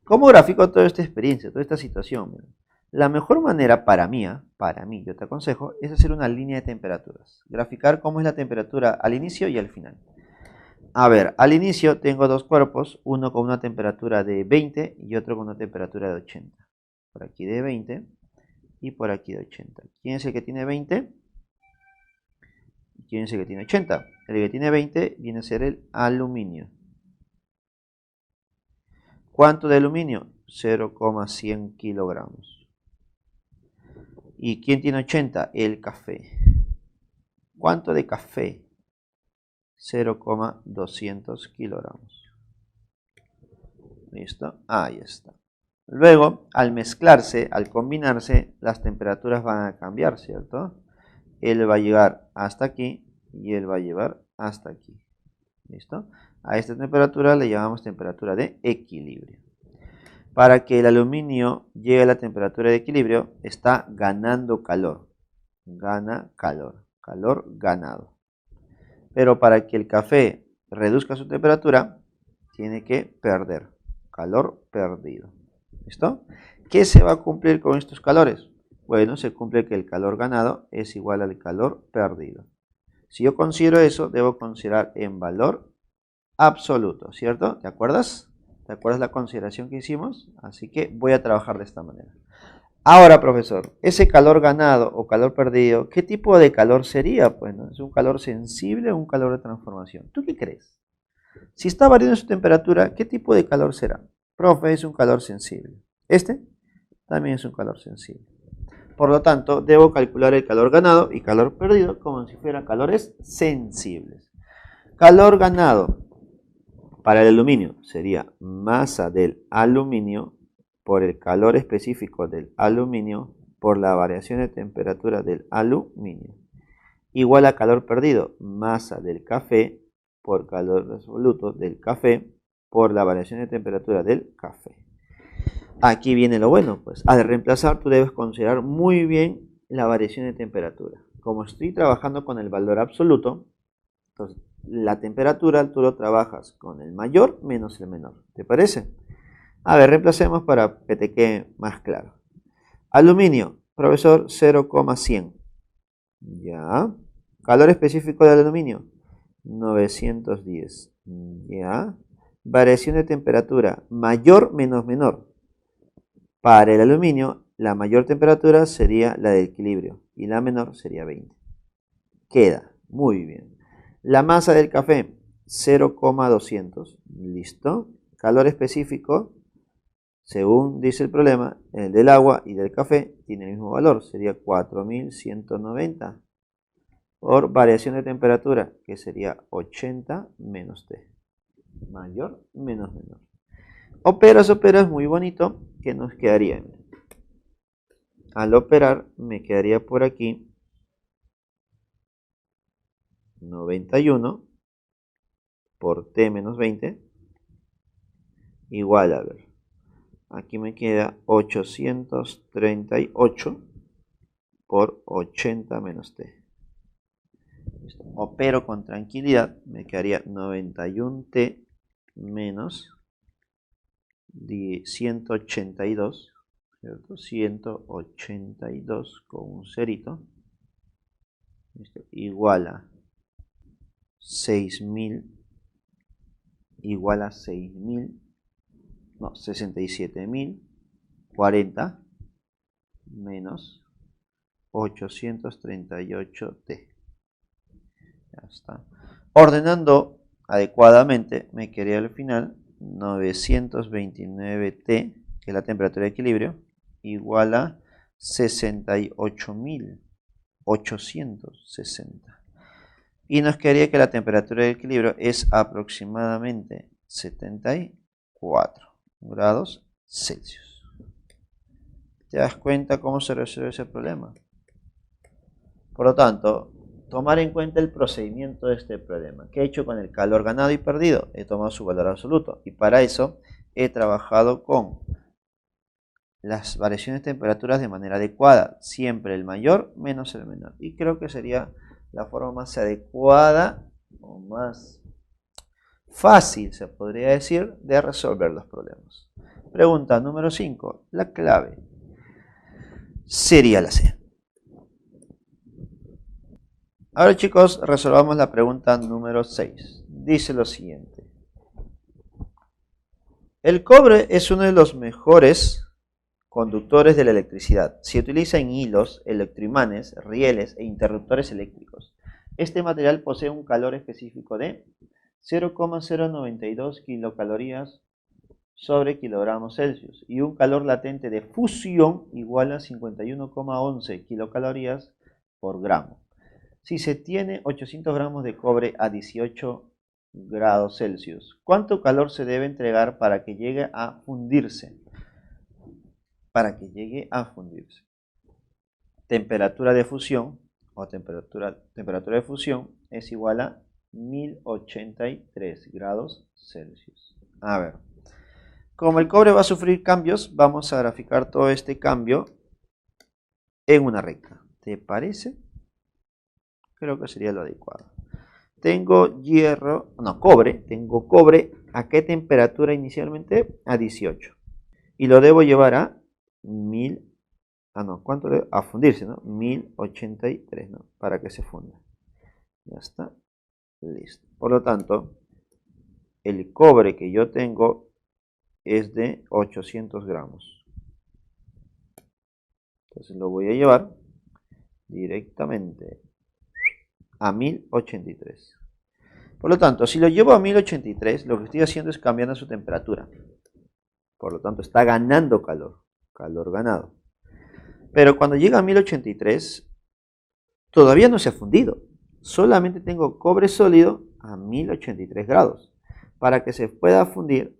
¿Cómo grafico toda esta experiencia, toda esta situación? La mejor manera para mí, yo te aconsejo, es hacer una línea de temperaturas. Graficar cómo es la temperatura al inicio y al final. A ver, al inicio tengo dos cuerpos, uno con una temperatura de 20 y otro con una temperatura de 80. Por aquí de 20 y por aquí de 80. ¿Quién es el que tiene 20? ¿Quién es el que tiene 80? El que tiene 20 viene a ser el aluminio. ¿Cuánto de aluminio? 0,100 kilogramos. ¿Y quién tiene 80? El café. ¿Cuánto de café? 0,200 kilogramos. ¿Listo? Ahí está. Luego, al mezclarse, al combinarse, las temperaturas van a cambiar, ¿cierto? Él va a llegar hasta aquí y él va a llevar hasta aquí. ¿Listo? A esta temperatura le llamamos temperatura de equilibrio. Para que el aluminio llegue a la temperatura de equilibrio, está ganando calor. Gana calor. Calor ganado. Pero para que el café reduzca su temperatura, tiene que perder. Calor perdido. ¿Listo? ¿Qué se va a cumplir con estos calores? Bueno, se cumple que el calor ganado es igual al calor perdido. Si yo considero eso, debo considerar en valor absoluto, ¿cierto? ¿Te acuerdas? ¿Te acuerdas la consideración que hicimos? Así que voy a trabajar de esta manera. Ahora, profesor, ese calor ganado o calor perdido, ¿qué tipo de calor sería? Pues, ¿no? ¿Es un calor sensible o un calor de transformación? ¿Tú qué crees? Si está variando su temperatura, ¿qué tipo de calor será? Profe, es un calor sensible. Este también es un calor sensible. Por lo tanto, debo calcular el calor ganado y calor perdido como si fueran calores sensibles. Calor ganado para el aluminio sería masa del aluminio por el calor específico del aluminio por la variación de temperatura del aluminio. Igual a calor perdido, masa del café por calor absoluto del café por la variación de temperatura del café. Aquí viene lo bueno, pues al reemplazar tú debes considerar muy bien la variación de temperatura. Como estoy trabajando con el valor absoluto, entonces la temperatura tú lo trabajas con el mayor menos el menor. ¿Te parece? A ver, reemplacemos para que te quede más claro. Aluminio, profesor, 0,100. Ya. Calor específico del aluminio, 910. Ya. Variación de temperatura, mayor menos menor. Para el aluminio, la mayor temperatura sería la de equilibrio y la menor sería 20. Queda, muy bien. La masa del café, 0,200. Listo. Calor específico, según dice el problema, el del agua y del café tiene el mismo valor, sería 4190 por variación de temperatura, que sería 80 menos T. Mayor menos menor. Operas, muy bonito, que nos quedaría. Al operar me quedaría por aquí 91 por T menos 20 igual a ver. Aquí me queda 838 por 80 menos T. Opero con tranquilidad, me quedaría 91T menos 182, ¿cierto? 182 con un cerito, igual a 6000, igual a 6000, no, 67.040 menos 838T. Ya está. Ordenando adecuadamente, me quedaría al final 929T, que es la temperatura de equilibrio, igual a 68.860. Y nos quedaría que la temperatura de equilibrio es aproximadamente 74 grados Celsius. ¿Te das cuenta cómo se resuelve ese problema? Por lo tanto, tomar en cuenta el procedimiento de este problema. ¿Qué he hecho con el calor ganado y perdido? He tomado su valor absoluto y para eso he trabajado con las variaciones de temperaturas de manera adecuada. Siempre el mayor menos el menor. Y creo que sería la forma más adecuada o más fácil, se podría decir, de resolver los problemas. Pregunta número 5. La clave sería la C. Ahora chicos, resolvamos la pregunta número 6. Dice lo siguiente. El cobre es uno de los mejores conductores de la electricidad. Se utiliza en hilos, electroimanes, rieles e interruptores eléctricos. Este material posee un calor específico de 0,092 kilocalorías sobre kilogramos Celsius y un calor latente de fusión igual a 51,11 kilocalorías por gramo. Si se tiene 800 gramos de cobre a 18 grados Celsius, ¿cuánto calor se debe entregar para que llegue a fundirse? Para que llegue a fundirse. Temperatura de fusión o temperatura de fusión es igual a 1083 grados Celsius. A ver, como el cobre va a sufrir cambios, vamos a graficar todo este cambio en una recta. ¿Te parece? Creo que sería lo adecuado. Tengo tengo cobre. ¿A qué temperatura inicialmente? A 18. Y lo debo llevar a 1000, ¿cuánto debo? A fundirse, ¿no? 1083, ¿no? Para que se funda. Ya está. Listo. Por lo tanto, el cobre que yo tengo es de 800 gramos. Entonces lo voy a llevar directamente a 1083. Por lo tanto, si lo llevo a 1083, lo que estoy haciendo es cambiando su temperatura. Por lo tanto, está ganando calor ganado. Pero cuando llega a 1083, todavía no se ha fundido. Solamente tengo cobre sólido a 1083 grados. Para que se pueda fundir,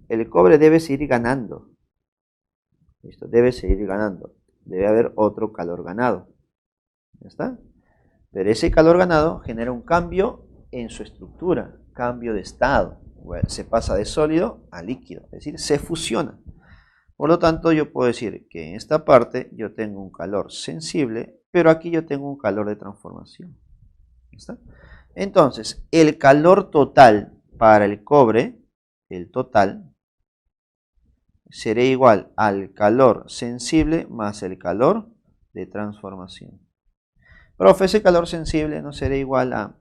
el cobre debe seguir ganando. ¿Listo? Debe seguir ganando. Debe haber otro calor ganado. ¿Ya está? Pero ese calor ganado genera un cambio en su estructura, cambio de estado. Bueno, se pasa de sólido a líquido, es decir, se fusiona. Por lo tanto, yo puedo decir que en esta parte yo tengo un calor sensible, pero aquí yo tengo un calor de transformación. ¿Está? Entonces, el calor total para el cobre, el total, será igual al calor sensible más el calor de transformación. Profe, ese calor sensible no será igual a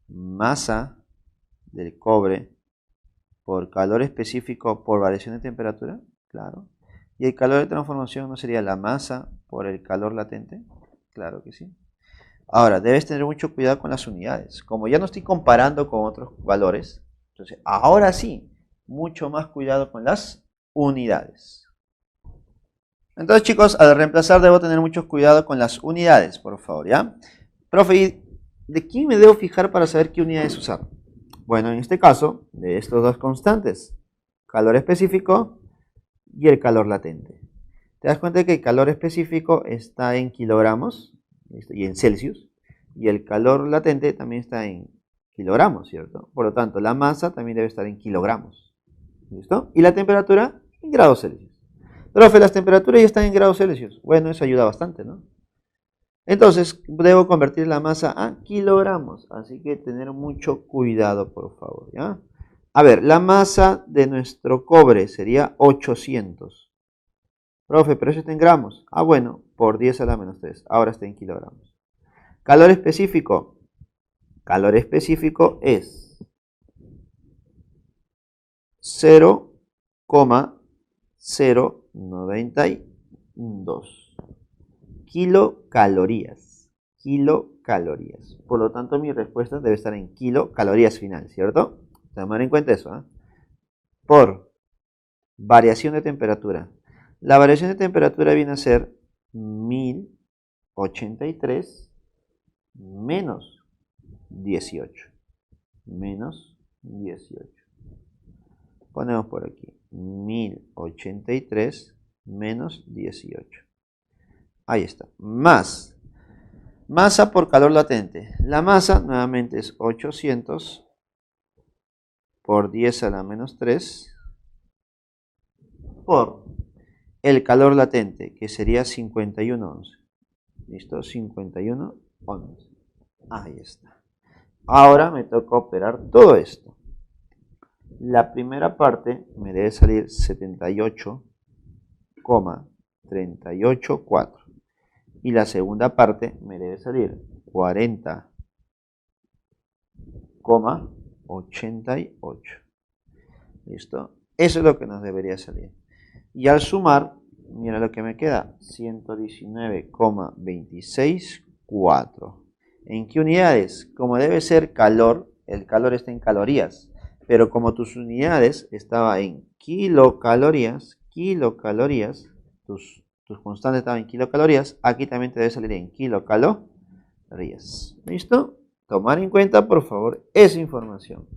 masa del cobre por calor específico por variación de temperatura, claro. ¿Y el calor de transformación no sería la masa por el calor latente? Claro que sí. Ahora, debes tener mucho cuidado con las unidades. Como ya no estoy comparando con otros valores, entonces ahora sí, mucho más cuidado con las unidades. Entonces, chicos, al reemplazar debo tener mucho cuidado con las unidades, por favor, ¿ya? Profe, ¿de quién me debo fijar para saber qué unidades usar? Bueno, en este caso, de estos dos constantes, calor específico y el calor latente. Te das cuenta que el calor específico está en kilogramos y en Celsius, y el calor latente también está en kilogramos, ¿cierto? Por lo tanto, la masa también debe estar en kilogramos, ¿listo? Y la temperatura en grados Celsius. Profe, las temperaturas ya están en grados Celsius. Bueno, eso ayuda bastante, ¿no? Entonces, debo convertir la masa a kilogramos. Así que tener mucho cuidado, por favor, ¿ya? A ver, la masa de nuestro cobre sería 800. Profe, pero eso está en gramos. Ah, bueno, por 10 a la menos 3. Ahora está en kilogramos. Calor específico. Calor específico es 0,092 kilocalorías. Kilocalorías. Por lo tanto, mi respuesta debe estar en kilocalorías final, ¿cierto? Tomar en cuenta eso, ¿eh? Por variación de temperatura. La variación de temperatura viene a ser 1083 menos 18. Menos 18. Ponemos por aquí 1083 menos 18. Ahí está. Más. Masa por calor latente. La masa nuevamente es 800 por 10 a la menos 3 por el calor latente, que sería 5111. ¿Listo? 5111. Ahí está. Ahora me toca operar todo esto. La primera parte me debe salir 78,384. Y la segunda parte me debe salir 40,88. ¿Listo? Eso es lo que nos debería salir. Y al sumar, mira lo que me queda, 119,264. ¿En qué unidades? Como debe ser calor, el calor está en calorías. Pero como tus unidades estaban en kilocalorías, tus constantes estaban en kilocalorías, aquí también te debe salir en kilocalorías. ¿Listo? Tomar en cuenta, por favor, esa información.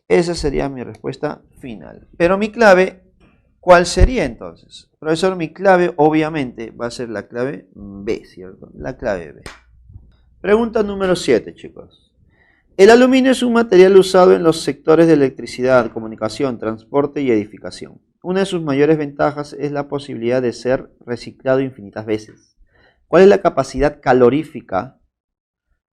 Esa sería mi respuesta final. Pero mi clave, ¿cuál sería entonces? Profesor, mi clave obviamente va a ser la clave B, ¿cierto? La clave B. Pregunta número 7, chicos. El aluminio es un material usado en los sectores de electricidad, comunicación, transporte y edificación. Una de sus mayores ventajas es la posibilidad de ser reciclado infinitas veces. ¿Cuál es la capacidad calorífica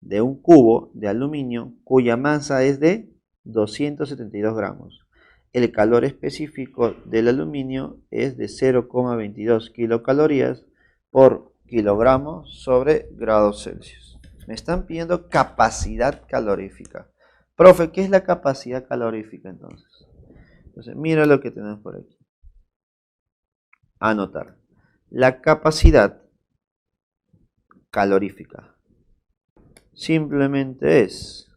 de un cubo de aluminio cuya masa es de 272 gramos? El calor específico del aluminio es de 0,22 kilocalorías por kilogramo sobre grados Celsius. Me están pidiendo capacidad calorífica. Profe, ¿qué es la capacidad calorífica entonces? Entonces, mira lo que tenemos por aquí. Anotar. La capacidad calorífica simplemente es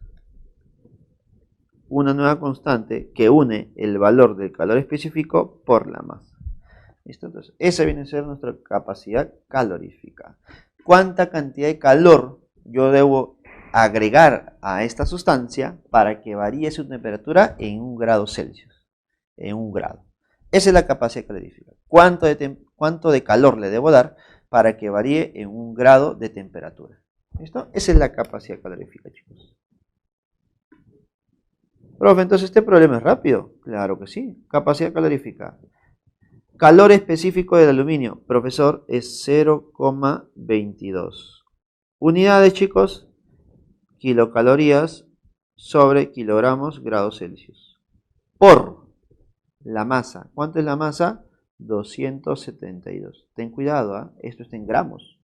una nueva constante que une el valor del calor específico por la masa. ¿Listo? Entonces, esa viene a ser nuestra capacidad calorífica. ¿Cuánta cantidad de calor yo debo agregar a esta sustancia para que varíe su temperatura en 1 grado Celsius? En 1 grado. Esa es la capacidad calorífica. ¿Cuánto de calor le debo dar para que varíe en 1 grado de temperatura? ¿Listo? Esa es la capacidad calorífica, chicos. Profe, entonces este problema es rápido. Claro que sí. Capacidad calorífica. Calor específico del aluminio, profesor, es 0,22. Unidades, chicos, kilocalorías sobre kilogramos grados Celsius. Por la masa. ¿Cuánto es la masa? 272. Ten cuidado, ¿eh? Esto está en gramos.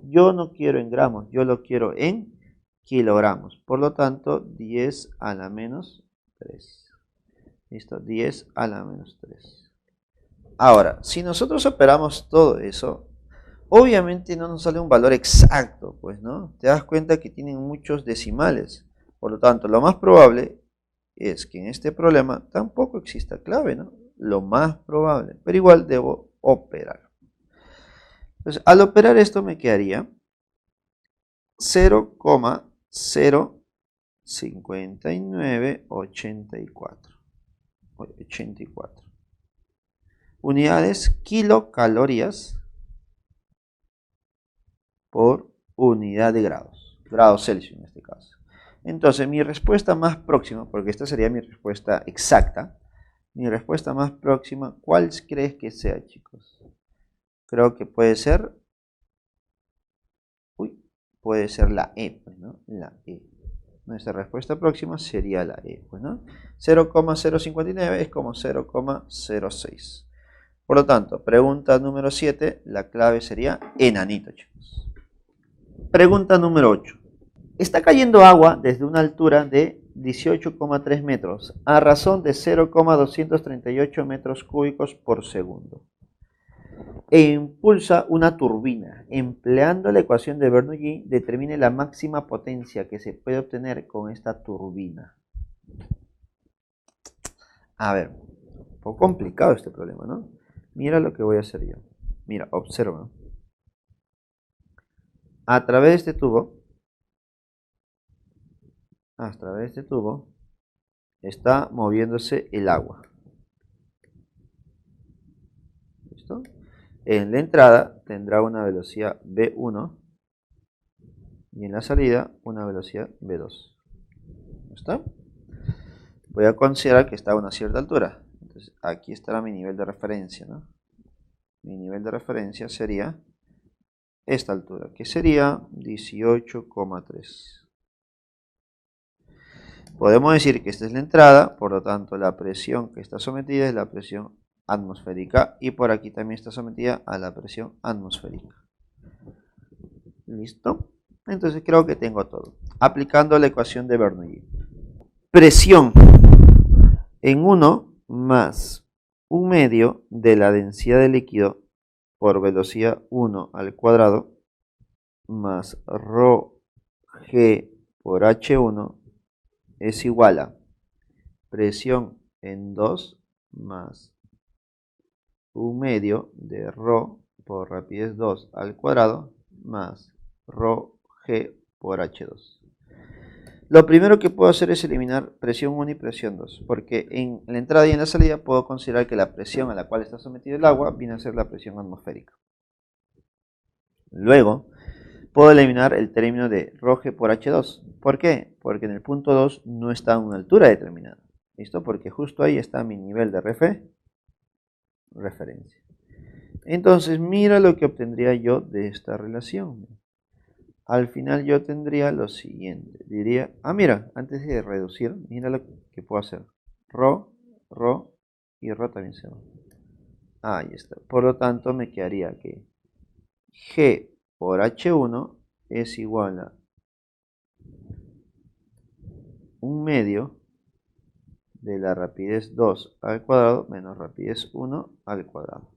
Yo no quiero en gramos, yo lo quiero en kilogramos. Por lo tanto, 10 a la menos 3. ¿Listo? 10 a la menos 3. Ahora, si nosotros operamos todo eso, obviamente no nos sale un valor exacto, pues, ¿no? Te das cuenta que tienen muchos decimales. Por lo tanto, lo más probable es que en este problema tampoco exista clave, ¿no? Lo más probable, pero igual debo operar. Entonces, al operar esto me quedaría 0,05984. Unidades kilocalorías por unidad de grados, grados Celsius en este caso. Entonces mi respuesta más próxima, porque esta sería mi respuesta exacta, mi respuesta más próxima, ¿cuál crees que sea, chicos? Creo que puede ser, puede ser la E, pues, ¿no? La E. Nuestra respuesta próxima sería la E, pues, ¿no? 0,059 es como 0,06. Por lo tanto, pregunta número 7, la clave sería enanito, chicos. Pregunta número 8. Está cayendo agua desde una altura de 18,3 metros a razón de 0,238 metros cúbicos por segundo. E impulsa una turbina. Empleando la ecuación de Bernoulli, determine la máxima potencia que se puede obtener con esta turbina. A ver, un poco complicado este problema, ¿no? Mira lo que voy a hacer yo. Mira, observa. A través de este tubo, está moviéndose el agua. ¿Listo? En la entrada tendrá una velocidad V1 y en la salida una velocidad V2. ¿Está? Voy a considerar que está a una cierta altura. Entonces aquí estará mi nivel de referencia, ¿no? Mi nivel de referencia sería esta altura, que sería 18,3. Podemos decir que esta es la entrada, por lo tanto la presión que está sometida es la presión atmosférica y por aquí también está sometida a la presión atmosférica. ¿Listo? Entonces creo que tengo todo. Aplicando la ecuación de Bernoulli. Presión en 1 más 1/2 de la densidad del líquido por velocidad 1 al cuadrado más ρg por h1 es igual a presión en 2 más 1/2 de ρ por rapidez 2 al cuadrado más ρg por h2. Lo primero que puedo hacer es eliminar presión 1 y presión 2, porque en la entrada y en la salida puedo considerar que la presión a la cual está sometido el agua viene a ser la presión atmosférica. Luego, puedo eliminar el término de ρg por h2. ¿Por qué? Porque en el punto 2 no está a una altura determinada. ¿Listo? Porque justo ahí está mi nivel de referencia. Entonces, mira lo que obtendría yo de esta relación. Al final yo tendría lo siguiente. Diría, mira, antes de reducir, mira lo que puedo hacer. Rho y Rho también se va. Ahí está. Por lo tanto, me quedaría que G por H1 es igual a 1/2 de la rapidez 2 al cuadrado menos rapidez 1 al cuadrado.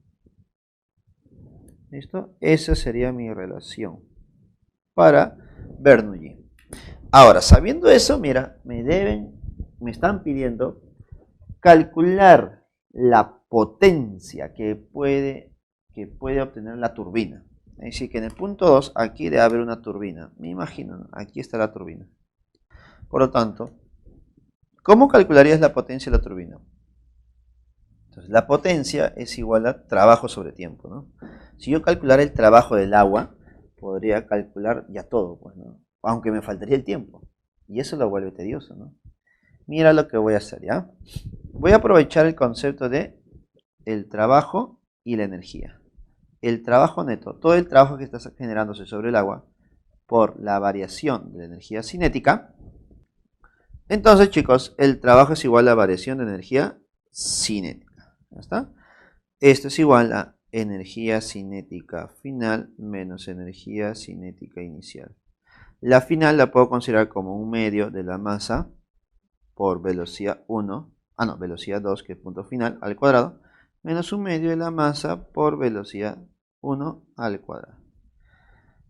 ¿Listo? Esa sería mi relación para Bernoulli. Ahora, sabiendo eso, mira, me están pidiendo calcular la potencia que puede obtener la turbina. Es decir, que en el punto 2 aquí debe haber una turbina. Me imagino, ¿no? Aquí está la turbina. Por lo tanto, ¿cómo calcularías la potencia de la turbina? Entonces, la potencia es igual a trabajo sobre tiempo, ¿no? Si yo calculara el trabajo del agua, podría calcular ya todo, pues, ¿no? Aunque me faltaría el tiempo. Y eso lo vuelve tedioso, ¿no? Mira lo que voy a hacer, ¿ya? Voy a aprovechar el concepto de el trabajo y la energía. El trabajo neto, todo el trabajo que está generándose sobre el agua por la variación de la energía cinética. Entonces, chicos, el trabajo es igual a la variación de energía cinética. ¿Ya está? Esto es igual a energía cinética final menos energía cinética inicial. La final la puedo considerar como 1/2 de la masa por velocidad 1, velocidad 2, que es punto final, al cuadrado, menos 1/2 de la masa por velocidad 1 al cuadrado.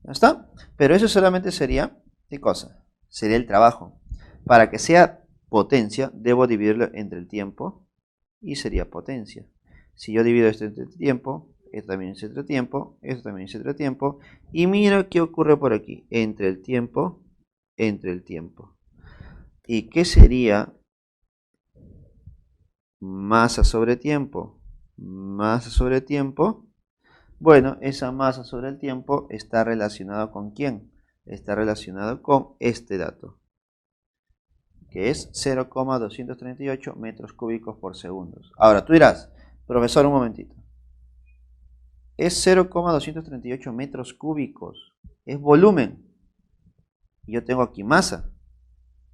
¿Ya está? Pero eso solamente sería, ¿qué cosa? Sería el trabajo. Para que sea potencia, debo dividirlo entre el tiempo y sería potencia. Si yo divido esto entre tiempo, esto también es entre tiempo, esto también es entre tiempo, y mira qué ocurre por aquí, entre el tiempo. ¿Y qué sería masa sobre tiempo? Masa sobre tiempo. Bueno, esa masa sobre el tiempo está relacionada con ¿quién? Está relacionado con este dato, que es 0,238 metros cúbicos por segundo. Ahora, tú dirás, profesor, un momentito. Es 0,238 metros cúbicos. Es volumen. Y yo tengo aquí masa.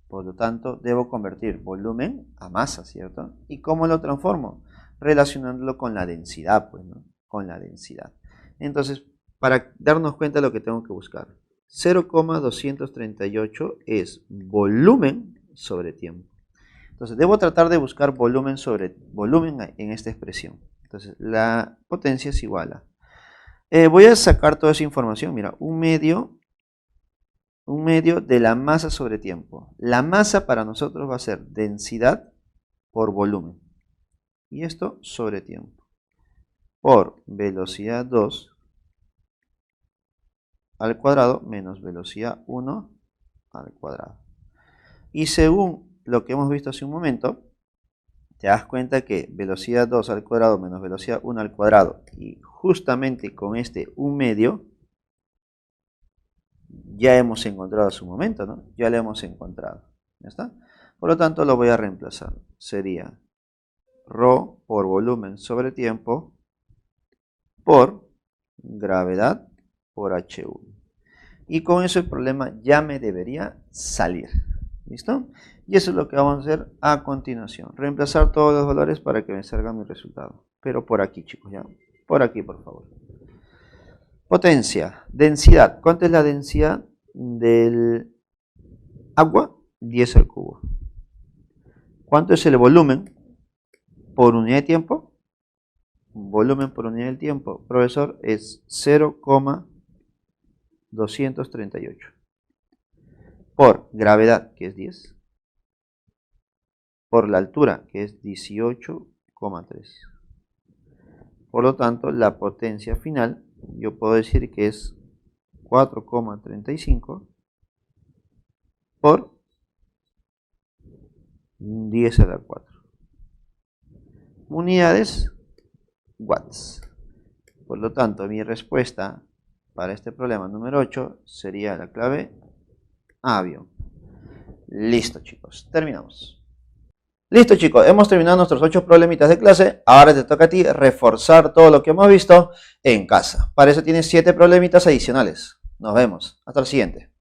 Por lo tanto, debo convertir volumen a masa, ¿cierto? ¿Y cómo lo transformo? Relacionándolo con la densidad, pues, ¿no? Con la densidad. Entonces, para darnos cuenta de lo que tengo que buscar. 0,238 es volumen sobre tiempo. Entonces, debo tratar de buscar volumen sobre volumen en esta expresión. Entonces, la potencia es igual a... voy a sacar toda esa información. Mira, 1/2 de la masa sobre tiempo. La masa para nosotros va a ser densidad por volumen. Y esto sobre tiempo. Por velocidad 2 al cuadrado menos velocidad 1 al cuadrado. Y según lo que hemos visto hace un momento, te das cuenta que velocidad 2 al cuadrado menos velocidad 1 al cuadrado, y justamente con este 1/2, ya hemos encontrado hace un momento, ¿no? Ya lo hemos encontrado. ¿Ya está? Por lo tanto, lo voy a reemplazar. Sería ρ por volumen sobre tiempo por gravedad por H1. Y con eso el problema ya me debería salir. ¿Listo? Y eso es lo que vamos a hacer a continuación. Reemplazar todos los valores para que me salga mi resultado. Pero por aquí, chicos, ¿ya? Por aquí, por favor. Potencia, densidad. ¿Cuánto es la densidad del agua? 10 al cubo. ¿Cuánto es el volumen por unidad de tiempo? Volumen por unidad de tiempo, profesor, es 0,238. Por gravedad, que es 10. Por la altura, que es 18,3. Por lo tanto, la potencia final, yo puedo decir que es 4,35 por 10 a la 4. Unidades, watts. Por lo tanto, mi respuesta para este problema número 8 sería la clave avión. Listo, chicos, terminamos. Listo, chicos, hemos terminado nuestros 8 problemitas de clase. Ahora te toca a ti reforzar todo lo que hemos visto en casa. Para eso tienes 7 problemitas adicionales. Nos vemos. Hasta el siguiente.